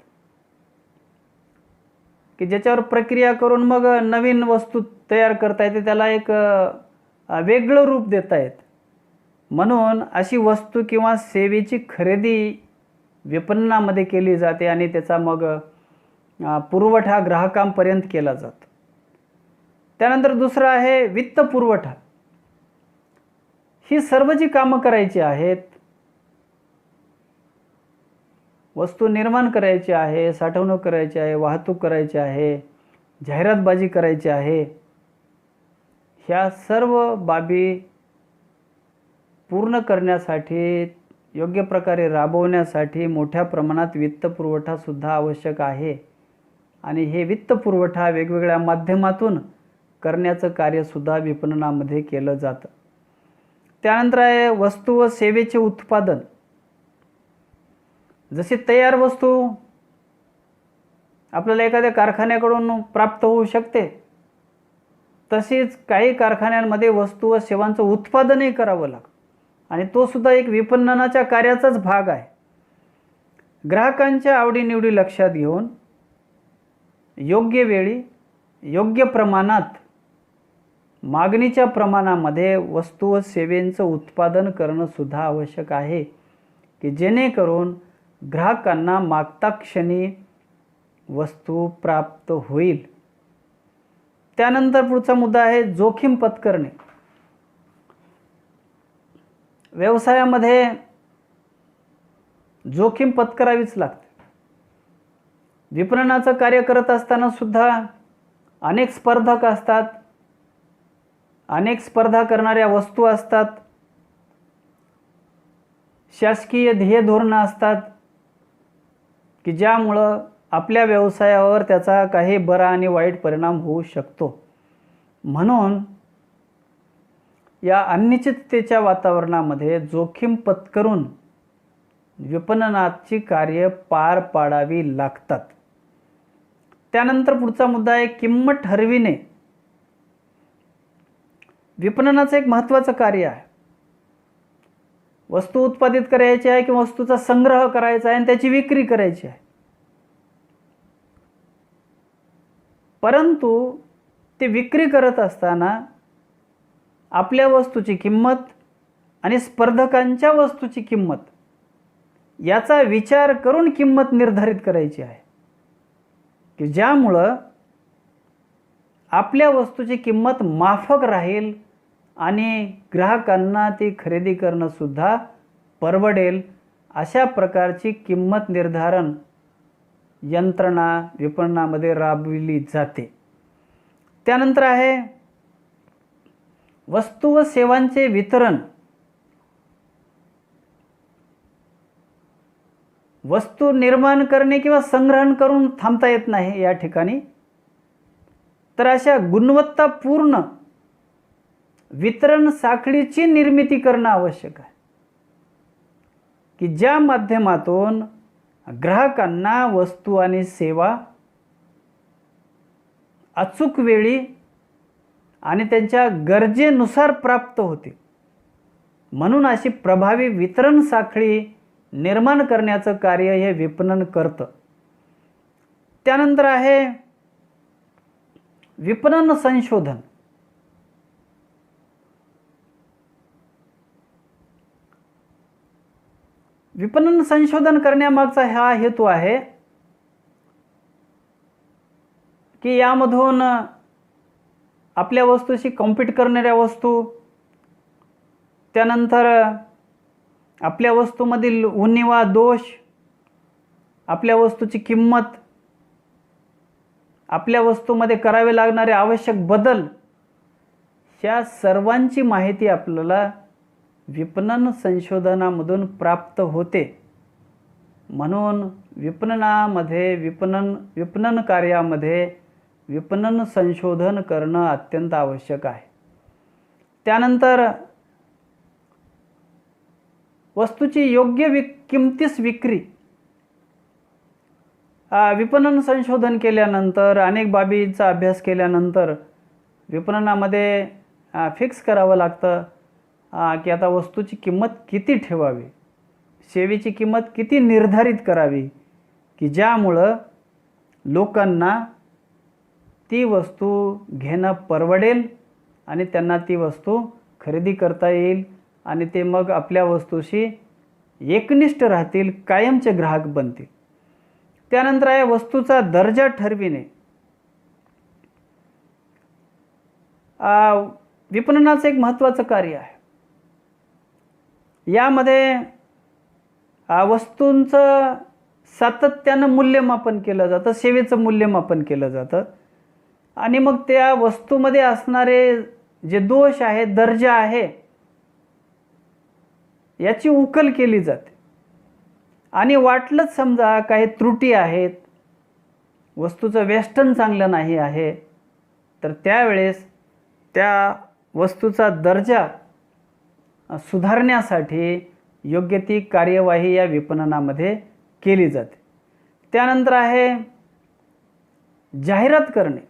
की ज्याच्यावर प्रक्रिया करून मग नवीन वस्तू तयार करता येते, त्याला एक वेगळं रूप देता येतं. म्हणून अशी वस्तू किंवा सेवेची खरेदी विपणनामध्ये केली जाते आणि त्याचा मग पुरवठा ग्राहकांपर्यंत केला जातो. त्यानंतर दुसरं आहे वित्त पुरवठा. ही सर्व जी कामं करायची आहेत, वस्तू निर्माण करायची आहे, साठवणूक करायची आहे, वाहतूक करायची आहे, जाहिरातबाजी करायची आहे, ह्या सर्व बाबी पूर्ण करण्यासाठी, योग्य प्रकारे राबवण्यासाठी मोठ्या प्रमाणात वित्तपुरवठासुद्धा आवश्यक आहे. आणि हे वित्तपुरवठा वेगवेगळ्या माध्यमातून करण्याचं कार्यसुद्धा विपणनामध्ये केलं जातं. त्यानंतर आहे वस्तू व सेवेचे उत्पादन. जशी तयार वस्तू आपल्याला एखाद्या कारखान्याकडून प्राप्त होऊ शकते, तशीच काही कारखान्यांमध्ये वस्तू व सेवांचं उत्पादनही करावं लागतं आणि तो सुद्धा एक विपणनाच्या कार्याचाच भाग आहे. ग्राहकांच्या आवडीनिवडी लक्षात घेऊन योग्य वेळी, योग्य प्रमाणात, मागणीच्या प्रमाणामध्ये वस्तू व सेवांचं उत्पादन करणं सुद्धा आवश्यक आहे, की जेणेकरून ग्राहकांना मागता क्षणी वस्तू प्राप्त होईल. त्यानंतर पुढचा मुद्दा आहे जोखीम पत्करणे. व्यवसायामध्ये जोखीम पत्करावीच लागते. विपणनाचं कार्य करत असताना सुद्धा अनेक स्पर्धक असतात, अनेक स्पर्धा करणाऱ्या वस्तू असतात, शासकीय ध्येय धोरणं असतात, की ज्यामुळं आपल्या व्यवसायावर त्याचा काही बरा आणि वाईट परिणाम होऊ शकतो. म्हणून या अनिश्चिततेच्या वातावरणामध्ये जोखीम पत्करून विपणनाची कार्य पार पाडावी लागतात. त्यानंतर पुढचा मुद्दा आहे किंमत ठरविणे. विपणनाचं एक महत्त्वाचं कार्य आहे. वस्तू उत्पादित करायची आहे किंवा वस्तूचा संग्रह करायचा आहे आणि त्याची विक्री करायची आहे. परंतु ते विक्री करत असताना आपल्या वस्तूची किंमत आणि स्पर्धकांच्या वस्तूची किंमत याचा विचार करून किंमत निर्धारित करायची आहे, की ज्यामुळं आपल्या वस्तूची किंमत माफक राहील आणि ग्राहकांना ती खरेदी करणं सुद्धा परवडेल. अशा प्रकारची किंमत निर्धारण यंत्रणा विपणनामध्ये राबविली जाते. त्यानंतर आहे वस्तू व सेवांचे वितरण. वस्तू निर्माण करणे किंवा संग्रहण करून थांबता येत नाही या ठिकाणी. तर अशा गुणवत्तापूर्ण वितरण साखळीची निर्मिती करणं आवश्यक आहे, की ज्या माध्यमातून ग्राहकांना वस्तू आणि सेवा अचूक वेळी आणि त्यांच्या गरजेनुसार प्राप्त होते. म्हणून अशी प्रभावी वितरण साखळी निर्माण करण्याचं कार्य हे विपणन करतं. त्यानंतर आहे विपणन संशोधन. विपणन संशोधन करण्यामागचा हा हेतू आहे की यामधून आपल्या वस्तूशी कॉम्पीट करणाऱ्या वस्तू, त्यानंतर आपल्या वस्तूमधील उणिवा दोष, आपल्या वस्तूची किंमत, आपल्या वस्तूमध्ये करावे लागणारे आवश्यक बदल, ह्या सर्वांची माहिती आपल्याला विपणन संशोधनामधून प्राप्त होते. म्हणून विपणनामध्ये विपणन कार्यामध्ये विपणन संशोधन करणं अत्यंत आवश्यक आहे. त्यानंतर वस्तूची योग्य किमतीस विक्री. विपणन संशोधन केल्यानंतर, अनेक बाबींचा अभ्यास केल्यानंतर विपणनामध्ये फिक्स करावं लागतं की आता वस्तूची किंमत किती ठेवावी, सेवेची किंमत किती निर्धारित करावी, की ज्यामुळं लोकांना ती वस्तू घेणं परवडेल आणि त्यांना ती वस्तू खरेदी करता येईल आणि ते मग आपल्या वस्तूशी एकनिष्ठ राहतील, कायमचे ग्राहक बनतील. त्यानंतर आहे वस्तूचा दर्जा ठरविणे. विपणनाचं एक महत्त्वाचं कार्य आहे. यामध्ये वस्तूंचं सातत्यानं मूल्यमापन केलं जातं, सेवेचं मूल्यमापन केलं जातं आणि मग त्या वस्तूमध्ये असणारे जे दोष आहेत, दर्जा आहे, याची उकल केली जाते. आणि वाटलंच समजा काही त्रुटी आहेत, वस्तूचं वेस्टर्न चांगलं नाही आहे, तर त्यावेळेस त्या वस्तूचा दर्जा सुधारण्यासाठी योग्य ती कार्यवाही या विपणनामध्ये केली जाते. त्यानंतर आहे जाहिरात करणे.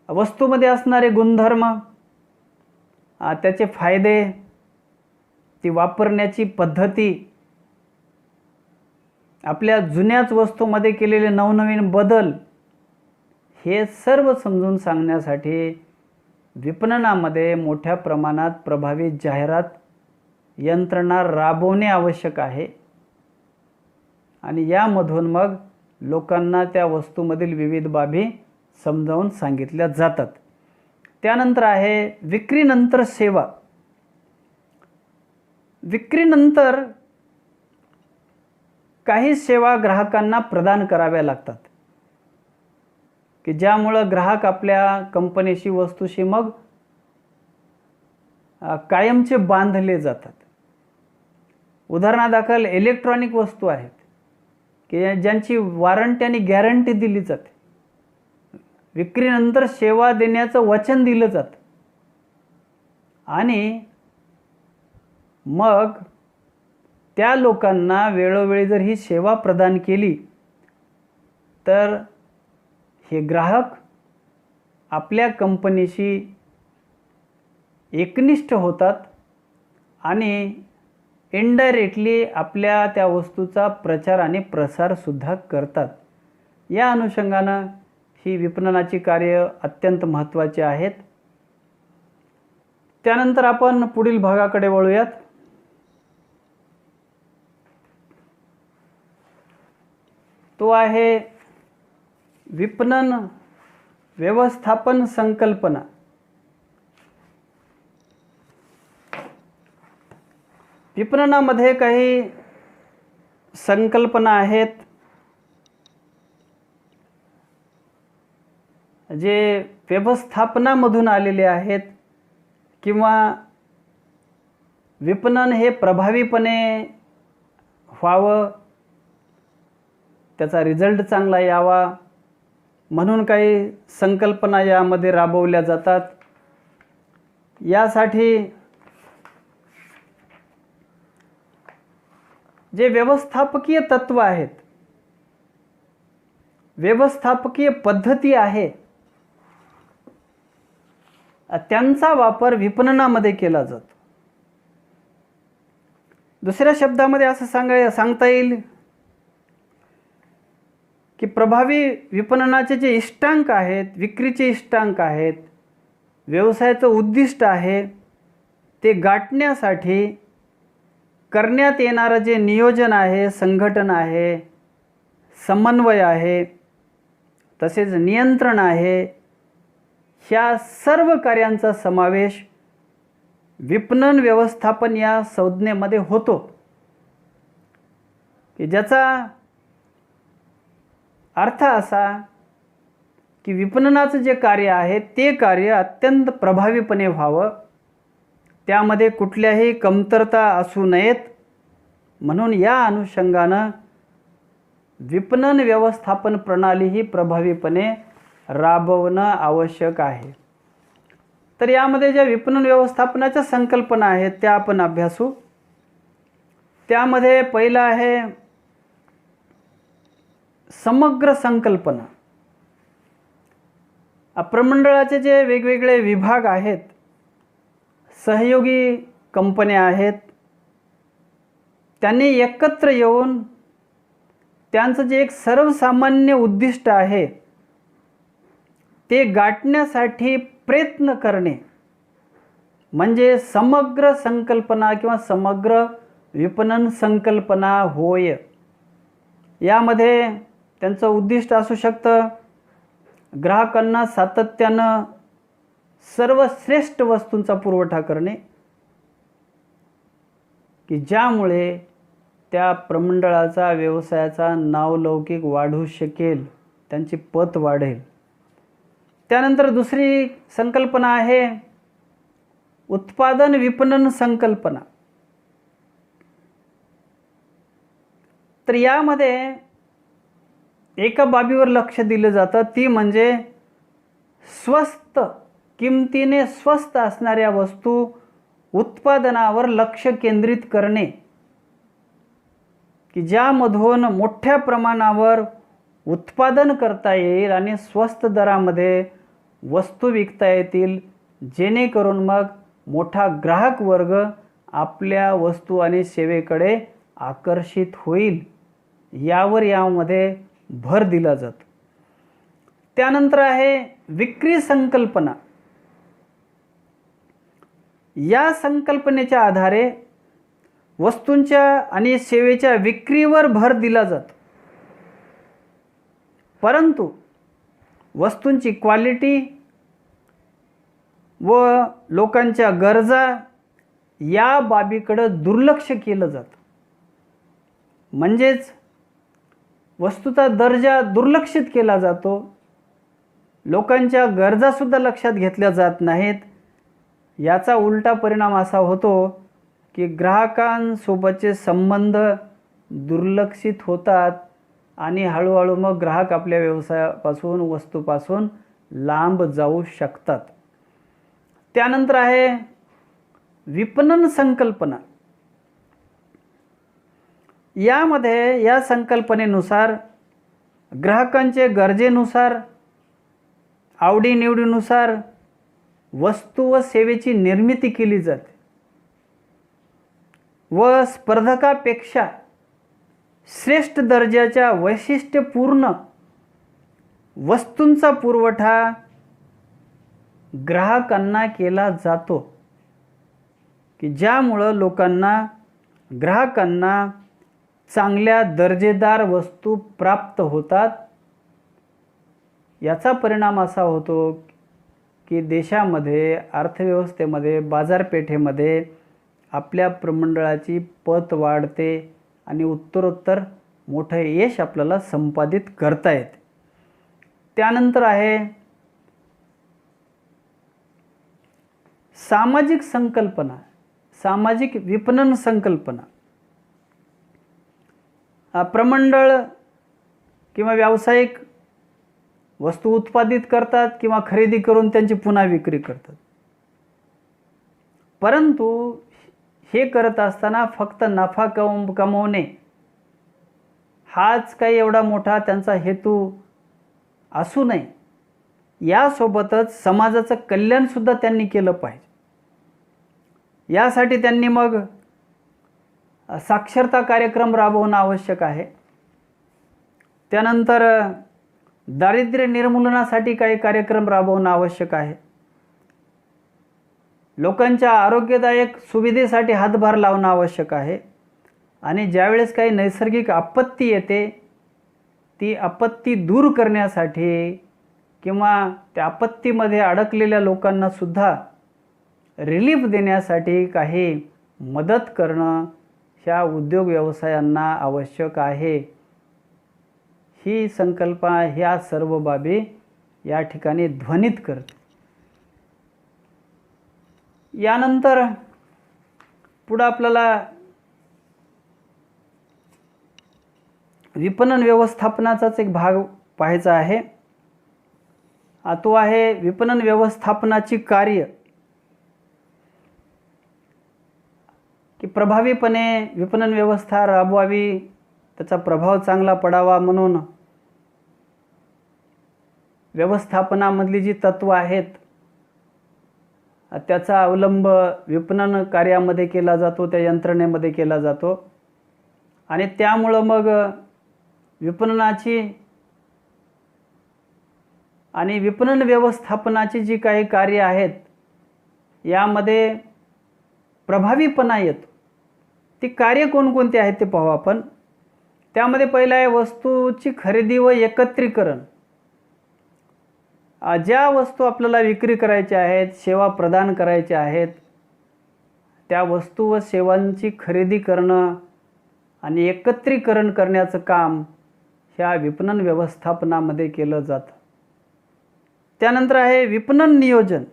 वस्तूमध्ये असणारे गुणधर्म, त्याचे फायदे, ती वापरण्याची पद्धती, आपल्या जुन्याच वस्तूमध्ये केलेले नवनवीन बदल, हे सर्व समजून सांगण्यासाठी विपणनामध्ये मोठ्या प्रमाणात प्रभावी जाहिरात यंत्रणा राबवणे आवश्यक आहे. आणि यामधून मग लोकांना त्या वस्तूमधील विविध बाबी समजावून सांगितल्या जातात. त्यानंतर आहे विक्रीनंतर सेवा. विक्रीनंतर काही सेवा ग्राहकांना प्रदान कराव्या लागतात, की ज्यामुळं ग्राहक आपल्या कंपनीशी, वस्तूशी मग कायमचे बांधले जातात. उदाहरणादाखल इलेक्ट्रॉनिक वस्तू आहेत की ज्यांची वॉरंटी आणि गॅरंटी दिली जाते, विक्रीनंतर सेवा देण्याचं वचन दिलं जातं आणि मग त्या लोकांना वेळोवेळी जर ही सेवा प्रदान केली तर हे ग्राहक आपल्या कंपनीशी एकनिष्ठ होतात आणि इनडायरेक्टली आपल्या त्या वस्तूचा प्रचार आणि प्रसारसुद्धा करतात. या अनुषंगानं ही विपणनाची कार्य अत्यंत महत्त्वाची आहेत. त्यानंतर आपण पुढील भागाकडे वळूयात. तो आहे विपणन व्यवस्थापन संकल्पना. विपणनामध्ये काही संकल्पना आहेत जे व्यवस्थापनामधून आलेले आहेत किंवा विपणन हे प्रभावीपणे व्हावं, त्याचा रिझल्ट चांगला यावा म्हणून काही संकल्पना यामध्ये राबवल्या जातात. यासाठी जे व्यवस्थापकीय तत्व आहेत, व्यवस्थापकीय पद्धती आहे, त्यांचा वापर विपणनामध्ये केला जातो. दुसऱ्या शब्दामध्ये असं सांगता येईल की प्रभावी विपणनाचे जे इष्टांक आहेत, विक्रीचे इष्टांक आहेत, व्यवसायाचं उद्दिष्ट आहे, ते गाठण्यासाठी करण्यात येणारं जे नियोजन आहे, संघटन आहे, समन्वय आहे, तसेच नियंत्रण आहे, ह्या सर्व कार्यांचा समावेश विपणन व्यवस्थापन या संज्ञेमध्ये होतो, की ज्याचा अर्थ असा की विपणनाचं जे कार्य आहे ते कार्य अत्यंत प्रभावीपणे व्हावं, त्यामध्ये कुठल्याही कमतरता असू नयेत. म्हणून या अनुषंगानं विपणन व्यवस्थापन प्रणाली ही प्रभावीपणे राबवणं आवश्यक आहे. तर यामध्ये ज्या विपणन व्यवस्थापनाच्या संकल्पना आहेत त्या आपण अभ्यासू. त्यामध्ये पहिलं आहे समग्र संकल्पना. प्रमंडळाचे जे वेगवेगळे विभाग आहेत, सहयोगी कंपन्या आहेत, त्यांनी एकत्र येऊन त्यांचं जे एक सर्वसामान्य उद्दिष्ट आहे ते गाठण्यासाठी प्रयत्न करणे म्हणजे समग्र संकल्पना किंवा समग्र विपणन संकल्पना होय. यामध्ये त्यांचं उद्दिष्ट असू शकतं ग्राहकांना सातत्यानं सर्वश्रेष्ठ वस्तूंचा पुरवठा करणे, की ज्यामुळे त्या प्रमंडळाचा व्यवसायाचा नावलौकिक वाढू शकेल, त्यांची पत वाढेल. त्यानंतर दुसरी संकल्पना आहे उत्पादन विपणन संकल्पना. तर यामध्ये एका बाबीवर लक्ष दिलं जातं, ती म्हणजे स्वस्त किमतीने स्वस्त असणाऱ्या वस्तू उत्पादनावर लक्ष केंद्रित करणे, की ज्यामधून मोठ्या प्रमाणावर उत्पादन करता येईल आणि स्वस्त दरामध्ये वस्तू विकता येतील, जेणेकरून मग मोठा ग्राहक वर्ग आपल्या वस्तू आणि सेवेकडे आकर्षित होईल, यावर यामध्ये भर दिला जातो. त्यानंतर आहे विक्री संकल्पना. या संकल्पनेच्या आधारे वस्तूंच्या आणि सेवेच्या विक्रीवर भर दिला जातो, परंतु वस्तूंची क्वालिटी व लोकांच्या गरजा या बाबीकडे दुर्लक्ष केलं जातं. म्हणजेच वस्तूचा दर्जा दुर्लक्षित केला जातो, लोकांच्या गरजासुद्धा लक्षात घेतल्या जात नाहीत. याचा उलटा परिणाम असा होतो की ग्राहकांसोबतचे संबंध दुर्लक्षित होतात आणि हळूहळू मग ग्राहक आपल्या व्यवसायापासून वस्तूपासून लांब जाऊ शकतात. त्यानंतर आहे विपणन संकल्पना. यामध्ये या संकल्पनेनुसार ग्राहकांचे गरजेनुसार आवडीनिवडीनुसार वस्तू व सेवेची निर्मिती केली जाते व स्पर्धकापेक्षा श्रेष्ठ दर्जाच्या वैशिष्ट्यपूर्ण वस्तूंचा पुरवठा ग्राहकांना केला जातो, की ज्यामुळं ग्राहकांना चांगल्या दर्जेदार वस्तू प्राप्त होतात. याचा परिणाम असा होतो की देशामध्ये, अर्थव्यवस्थेमध्ये, बाजारपेठेमध्ये आपल्या प्रमंडळाची पत वाढते आणि उत्तरोत्तर मोठं यश आपल्याला संपादित करता येते. त्यानंतर आहे सामाजिक संकल्पना, सामाजिक विपणन संकल्पना. प्रमंडळ किंवा व्यावसायिक वस्तू उत्पादित करतात किंवा खरेदी करून त्यांची पुन्हा विक्री करतात. परंतु हे करत असताना फक्त नफा कमवणे हाच काही एवढा मोठा त्यांचा हेतू असू नये. यासोबतच समाजाचं कल्याणसुद्धा त्यांनी केलं पाहिजे. यासाठी त्यांनी मग साक्षरता कार्यक्रम राबवणं आवश्यक आहे. त्यानंतर दारिद्र्य निर्मूलनासाठी काही कार्यक्रम राबवणं आवश्यक आहे. लोकांच्या आरोग्यदायक सुविधेसाठी हातभार लावणं आवश्यक आहे. आणि ज्यावेळेस काही नैसर्गिक आपत्ती येते, ती आपत्ती दूर करण्यासाठी किंवा त्या आपत्तीमध्ये अडकलेल्या लोकांना सुद्धा रिलीफ देण्यासाठी काही मदत करणं ह्या उद्योग व्यवसायांना आवश्यक आहे. ही संकल्पना ह्या सर्व बाबी या ठिकाणी ध्वनित करते. यानंतर पुढं आपल्याला विपणन व्यवस्थापनाचाच एक भाग पाहायचा आहे. तो आहे विपणन व्यवस्थापनाची कार्य, की प्रभावीपणे विपणन व्यवस्था राबवावी, त्याचा प्रभाव चांगला पडावा म्हणून व्यवस्थापनामधली जी तत्त्व आहेत त्याचा अवलंब विपणन कार्यामध्ये केला जातो, त्या यंत्रणेमध्ये केला जातो. आणि त्यामुळं मग विपणनाची आणि विपणन व्यवस्थापनाची जी काही कार्य आहेत यामध्ये प्रभावीपणा येतो. ती कार्य कोणकोणती आहेत ते पाहू आपण. त्यामध्ये पहिलं आहे वस्तूची खरेदी व एकत्रीकरण. ज्या वस्तू आपल्याला विक्री करायच्या आहेत, सेवा प्रदान करायच्या आहेत, त्या वस्तू व सेवांची खरेदी करणं आणि एकत्रीकरण करण्याचं काम ह्या विपणन व्यवस्थापनामध्ये केलं जातं. त्यानंतर आहे विपणन नियोजन.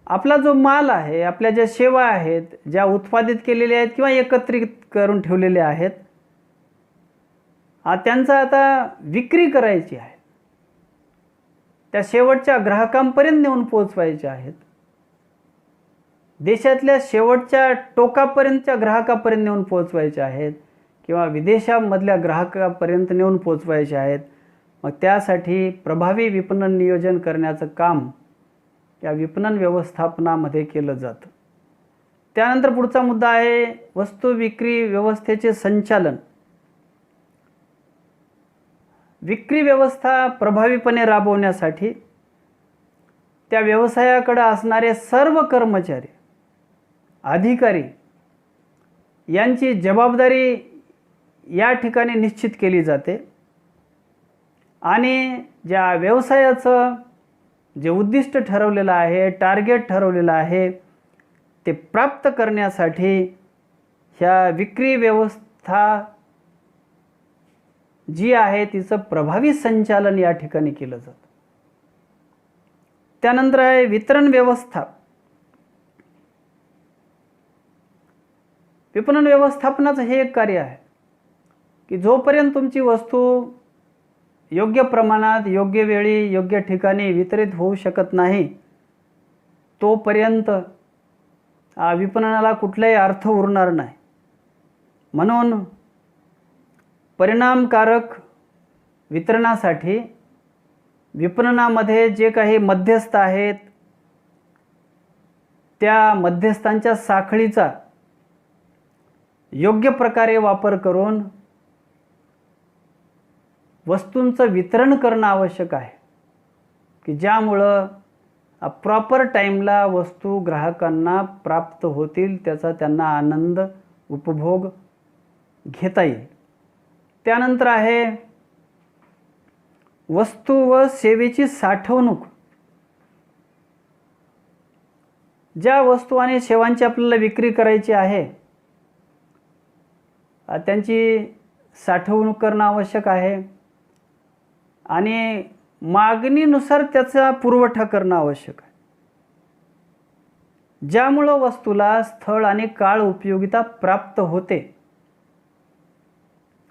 आपला जो माल आहे, आपल्या ज्या सेवा आहेत, ज्या उत्पादित केलेल्या आहेत किंवा एकत्रित करून ठेवलेल्या आहेत, त्यांचा आता विक्री करायची आहे, त्या शेवटच्या ग्राहकांपर्यंत नेऊन पोहोचवायच्या आहेत. देशातल्या शेवटच्या टोकापर्यंतच्या ग्राहकापर्यंत नेऊन पोहोचवायच्या आहेत किंवा विदेशामधल्या ग्राहकापर्यंत नेऊन पोहोचवायचे आहेत. मग त्यासाठी प्रभावी विपणन नियोजन करण्याचं काम या विपणन व्यवस्थापनामध्ये केलं जातं. त्यानंतर पुढचा मुद्दा आहे वस्तू विक्री व्यवस्थेचे संचालन. विक्री व्यवस्था प्रभावीपणे राबवण्यासाठी त्या व्यवसायाकडे असणारे सर्व कर्मचारी, अधिकारी यांची जबाबदारी या ठिकाणी निश्चित केली जाते. आणि ज्या व्यवसायाचं जे उद्दिष्ट ठरवलेलं आहे, टार्गेट ठरवलेलं आहे, ते प्राप्त करण्यासाठी ह्या विक्री व्यवस्था जी आहे तिचं प्रभावी संचालन या ठिकाणी केलं जातं. त्यानंतर आहे वितरण व्यवस्था. विपणन व्यवस्थापनाचं हे एक कार्य आहे की जोपर्यंत तुमची वस्तू योग्य प्रमाणात, योग्य वेळी, योग्य ठिकाणी वितरित होऊ शकत नाही, तोपर्यंत विपणनाला कुठलाही अर्थ उरणार नाही. म्हणून परिणामकारक वितरणासाठी विपणनामध्ये जे काही मध्यस्थ आहेत त्या मध्यस्थांच्या साखळीचा योग्य प्रकारे वापर करून वस्तूंचं वितरण करणं आवश्यक आहे की ज्यामुळं प्रॉपर टाईमला वस्तू ग्राहकांना प्राप्त होतील, त्याचा त्यांना आनंद उपभोग घेता येईल. त्यानंतर आहे वस्तू व सेवेची साठवणूक. ज्या वस्तू आणि सेवांची आपल्याला विक्री करायची आहे त्यांची साठवणूक करणं आवश्यक आहे आणि मागणीनुसार त्याचा पुरवठा करणं आवश्यक आहे, ज्यामुळं वस्तूला स्थळ आणि काळ उपयोगिता प्राप्त होते.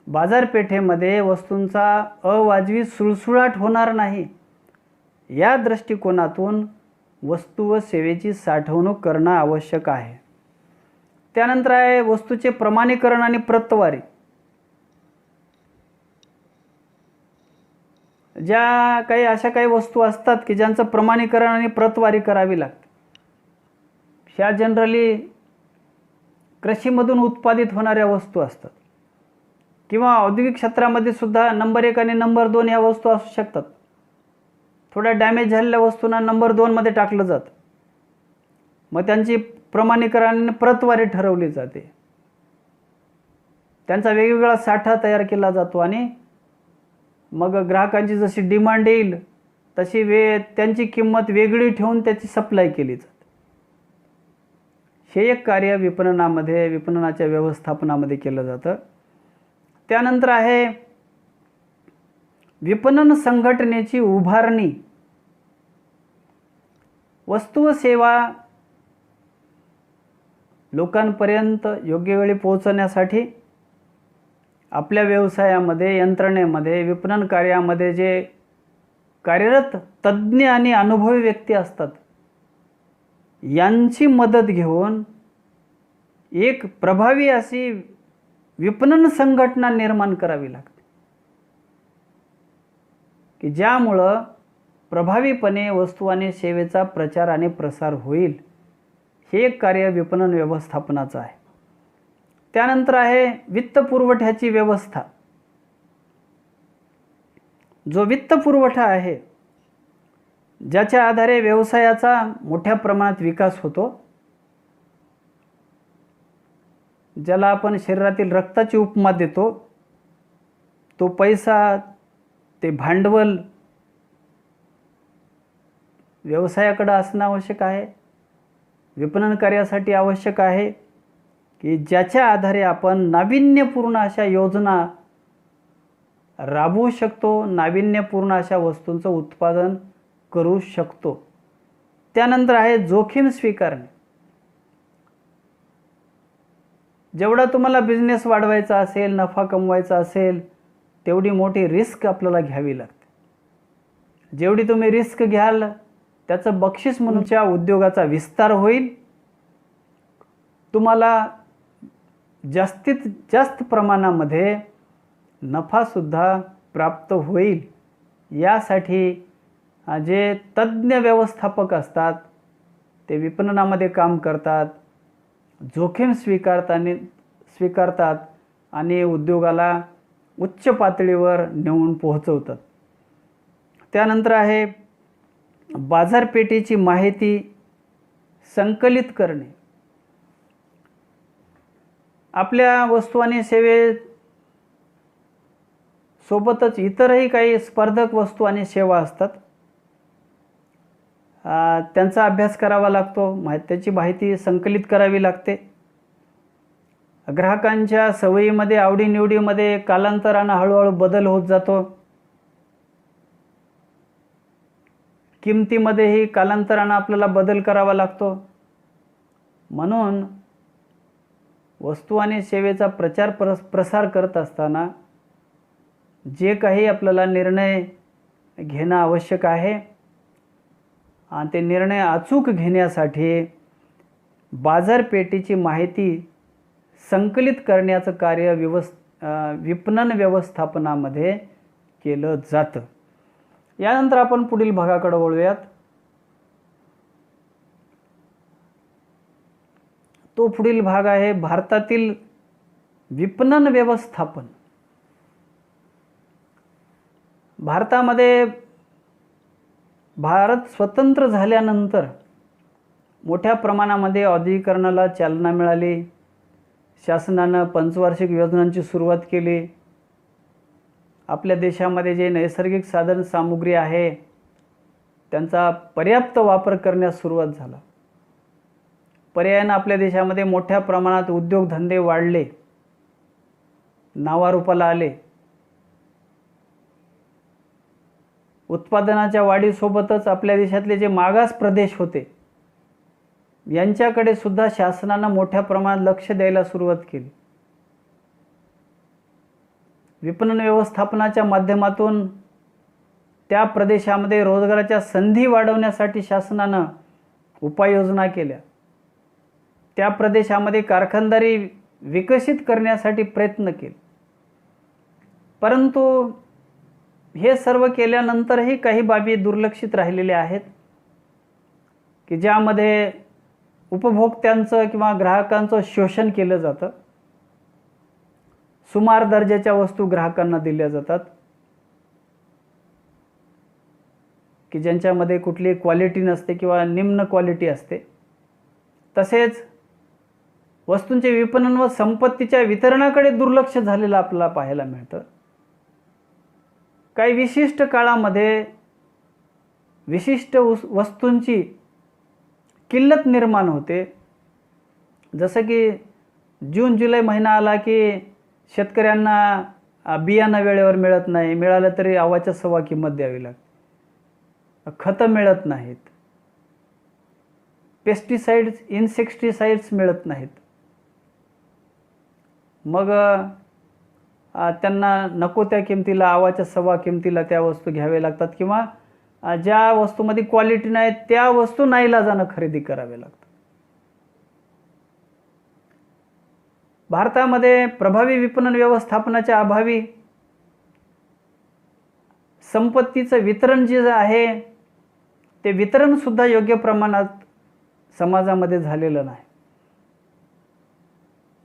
बाजारपेठेमध्ये वस्तूंचा अवाजवी सुळसुळाट होणार नाही या दृष्टिकोनातून वस्तू व सेवेची साठवणूक करणं आवश्यक आहे. त्यानंतर आहे वस्तूचे प्रमाणीकरण आणि प्रतवारी. ज्या काही अशा काही वस्तू असतात की ज्यांचं प्रमाणीकरण आणि प्रतवारी करावी लागते, ह्या जनरली कृषीमधून उत्पादित होणाऱ्या वस्तू असतात किंवा औद्योगिक क्षेत्रामध्ये सुद्धा नंबर 1 आणि नंबर 2 ह्या वस्तू असू शकतात. थोड्या डॅमेज झालेल्या वस्तूंना नंबर 2 मध्ये टाकलं जातं, मग त्यांची प्रमाणीकरण आणि प्रतवारी ठरवली जाते, त्यांचा वेगवेगळा साठा तयार केला जातो आणि मग ग्राहकांची जशी डिमांड येईल तशी त्यांची किंमत वेगळी ठेवून त्याची सप्लाय केली जाते. हे एक कार्य विपणनाच्या व्यवस्थापनामध्ये केलं जातं. त्यानंतर आहे विपणन संघटनेची उभारणी. वस्तू व सेवा लोकांपर्यंत योग्य वेळी पोहोचवण्यासाठी आपल्या व्यवसायामध्ये, यंत्रणेमध्ये, विपणन कार्यामध्ये जे कार्यरत तज्ज्ञ आणि अनुभवी व्यक्ती असतात यांची मदत घेऊन एक प्रभावी अशी विपणन संघटना निर्माण करावी लागते की ज्यामुळं प्रभावीपणे वस्तू आणि सेवेचा प्रचार आणि प्रसार होईल. हे एक कार्य विपणन व्यवस्थापनाचं आहे. त्यानंतर आहे वित्तपुरवठ्याची व्यवस्था. जो वित्तपुरवठा आहे ज्याच्या आधारे व्यवसायाचा मोठ्या प्रमाणात विकास होतो, ज्याला आपण शरीरातील रक्ताची उपमा देतो, तो पैसा, ते भांडवल व्यवसायाकडे असणं आवश्यक आहे. विपणन कार्यासाठी आवश्यक आहे की ज्याच्या आधारे आपण नाविन्यपूर्ण अशा योजना राबवू शकतो, नाविन्यपूर्ण अशा वस्तूंचं उत्पादन करू शकतो. त्यानंतर आहे जोखीम स्वीकारणे. जेवढा तुम्हाला बिझनेस वाढवायचा असेल, नफा कमवायचा असेल, तेवढी मोठी रिस्क आपल्याला घ्यावी लागते. जेवढी तुम्ही रिस्क घ्याल त्याचं बक्षीस म्हणून तुमच्या उद्योगाचा विस्तार होईल, तुम्हाला जास्तीत जास्त प्रमाणामध्ये नफासुद्धा प्राप्त होईल. यासाठी जे तज्ज्ञ व्यवस्थापक असतात ते विपणनामध्ये काम करतात, जोखीम स्वीकारतात आणि उद्योगाला उच्च पातळीवर नेऊन पोहोचवतात. त्यानंतर आहे बाजारपेठेची माहिती संकलित करणे. आपल्या वस्तू आणि सेवेसोबतच इतरही काही स्पर्धक वस्तू आणि सेवा असतात, त्यांचा अभ्यास करावा लागतो, त्याची माहिती संकलित करावी लागते. ग्राहकांच्या सवयीमध्ये, आवडीनिवडीमध्ये कालांतरानं हळूहळू बदल होत जातो. किमतीमध्येही कालांतरानं आपल्याला बदल करावा लागतो. म्हणून वस्तू आणि सेवेचा प्रचार प्रसार करत असताना जे काही आपल्याला निर्णय घेणं आवश्यक आहे आणि ते निर्णय अचूक घेण्यासाठी बाजारपेठेची माहिती संकलित करण्याचं कार्य विपणन व्यवस्थापनामध्ये केलं जातं. यानंतर आपण पुढील भागाकडे वळूयात. तो पुढील भाग आहे भारतातील विपणन व्यवस्थापन. भारतामध्ये भारत स्वतंत्र झाल्यानंतर मोठ्या प्रमाणामध्ये औद्योगिकरणाला चालना मिळाली. शासनानं पंचवार्षिक योजनांची सुरुवात केली. आपल्या देशामध्ये जे नैसर्गिक साधन सामुग्री आहे त्यांचा पर्याप्त वापर करण्यास सुरुवात झाला. पर्यायानं आपल्या देशामध्ये मोठ्या प्रमाणात उद्योगधंदे वाढले, नावारूपाला आले. उत्पादनाच्या वाढीसोबतच आपल्या देशातले जे मागास प्रदेश होते यांच्याकडे सुद्धा शासनानं मोठ्या प्रमाणात लक्ष द्यायला सुरुवात केली. विपणन व्यवस्थापनाच्या माध्यमातून त्या प्रदेशामध्ये रोजगाराच्या संधी वाढवण्यासाठी शासनानं उपाययोजना केल्या. त्या प्रदेशामध्ये कारखानदारी विकसित करण्यासाठी प्रयत्न केले. परंतु हे सर्व केल्यानंतरही काही बाबी दुर्लक्षित राहिलेल्या आहेत की ज्यामध्ये उपभोक्त्यांचं किंवा ग्राहकांचं शोषण केलं जातं. सुमार दर्जाच्या वस्तू ग्राहकांना दिल्या जातात की ज्यांच्यामध्ये कुठली क्वालिटी नसते किंवा निम्न क्वालिटी असते. तसेच वस्तूंचे विपणन व संपत्तीच्या वितरणाकडे दुर्लक्ष झालेलं आपल्याला पाहायला मिळतं. काही विशिष्ट काळामध्ये विशिष्ट वस्तूंची किल्लत निर्माण होते. जसं की जून जुलै महिना आला की शेतकऱ्यांना बियाणं वेळेवर मिळत नाही, मिळालं तरी अवाच्या सव्वा किंमत द्यावी लागते, खतं मिळत नाहीत, पेस्टिसाइड्स इन्सेक्टिसाइड्स मिळत नाहीत. मग त्यांना नको त्या किमतीला अवाच्या सव्वा किमतीला त्या वस्तू घ्याव्या लागतात किंवा ज्या वस्तूमध्ये क्वालिटी नाही त्या वस्तू नाईलाजानं खरेदी कराव्या लागतात. भारतामध्ये प्रभावी विपणन व्यवस्थापनाच्या अभावी संपत्तीचं वितरण जे आहे ते वितरणसुद्धा योग्य प्रमाणात समाजामध्ये झालेलं नाही.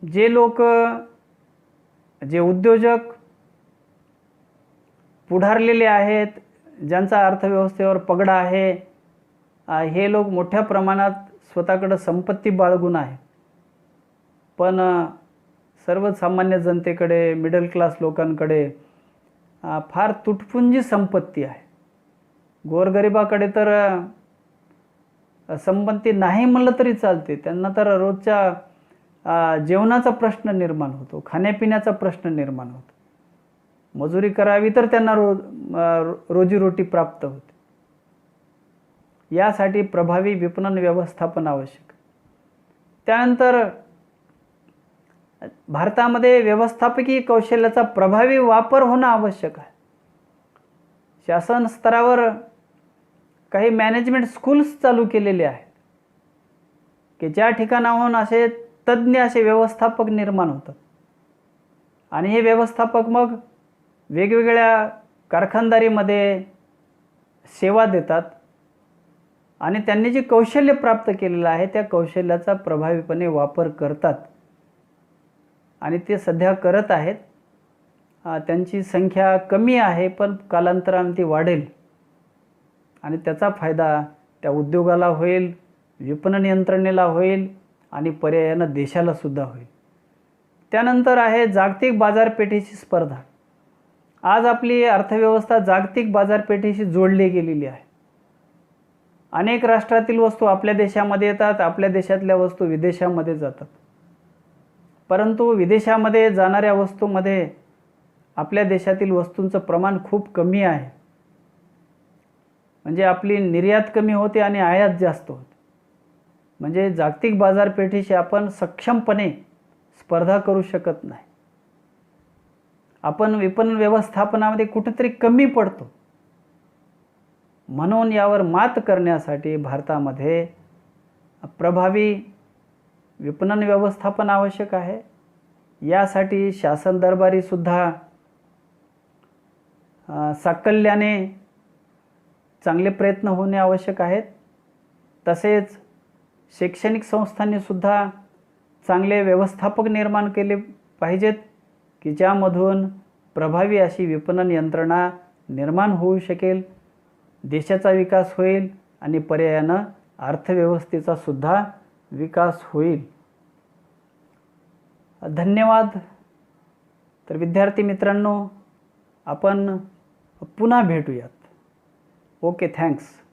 जे लोक जे उद्योजक पुढारलेले आहेत, ज्यांचा अर्थव्यवस्थेवर पगडा आहे, हे लोक मोठ्या प्रमाणात स्वतःकडे संपत्ती बाळगून आहे. पण सर्वसामान्य जनतेकडे, मिडल क्लास लोकांकडे फार तुटपुंजी संपत्ती आहे. गोरगरिबाकडे तर संपत्ती नाही म्हणलं तरी चालते. त्यांना तर रोजच्या जेवणाचा प्रश्न निर्माण होतो, खाण्यापिण्याचा प्रश्न निर्माण होतो. मजुरी करावी तर त्यांना रोजीरोटी प्राप्त होते. यासाठी प्रभावी विपणन व्यवस्थापन आवश्यक. त्यानंतर भारतामध्ये व्यवस्थापकीय कौशल्याचा प्रभावी वापर होणं आवश्यक आहे. शासन स्तरावर काही मॅनेजमेंट स्कूल्स चालू केलेले आहेत की ज्या ठिकाणाहून असे तज्ज्ञ असे व्यवस्थापक निर्माण होतात आणि हे व्यवस्थापक मग वेगवेगळ्या कारखानदारीमध्ये सेवा देतात आणि त्यांनी जे कौशल्य प्राप्त केलेलं आहे त्या कौशल्याचा प्रभावीपणे वापर करतात आणि ते सध्या करत आहेत. त्यांची संख्या कमी आहे पण कालांतराने ती वाढेल आणि त्याचा फायदा त्या उद्योगाला होईल, विपणन यंत्रणेला होईल आणि पर्यायानं देशाला सुद्धा होईल. त्यानंतर आहे जागतिक बाजारपेठेची स्पर्धा. आज आपली अर्थव्यवस्था जागतिक बाजारपेठेशी जोडली गेलेली आहे. अनेक राष्ट्रातील वस्तू आपल्या देशामध्ये येतात, आपल्या देशातल्या वस्तू विदेशामध्ये जातात. परंतु विदेशामध्ये जाणाऱ्या वस्तूमध्ये आपल्या देशातील वस्तूंचं प्रमाण खूप कमी आहे. म्हणजे आपली निर्यात कमी होते आणि आयात जास्त होते. म्हणजे जागतिक बाजारपेठेशी आपण सक्षमपणे स्पर्धा करू शकत नाही. आपण विपणन व्यवस्थापनामध्ये कुठेतरी कमी पडतो. म्हणून यावर मात करण्यासाठी भारतामध्ये प्रभावी विपणन व्यवस्थापन आवश्यक आहे. यासाठी शासन दरबारी सुद्धा साकल्याने चांगले प्रयत्न होणे आवश्यक आहेत. तसेच शैक्षणिक संस्थांनी सुद्धा चांगले व्यवस्थापक निर्माण केले पाहिजेत की ज्यामधून प्रभावी अशी विपणन यंत्रणा निर्माण होऊ शकेल, देशाचा विकास होईल आणि पर्यायानं अर्थव्यवस्थेचा सुद्धा विकास होईल. धन्यवाद. तर विद्यार्थी मित्रांनो, आपण पुन्हा भेटूयात. Okay, thanks.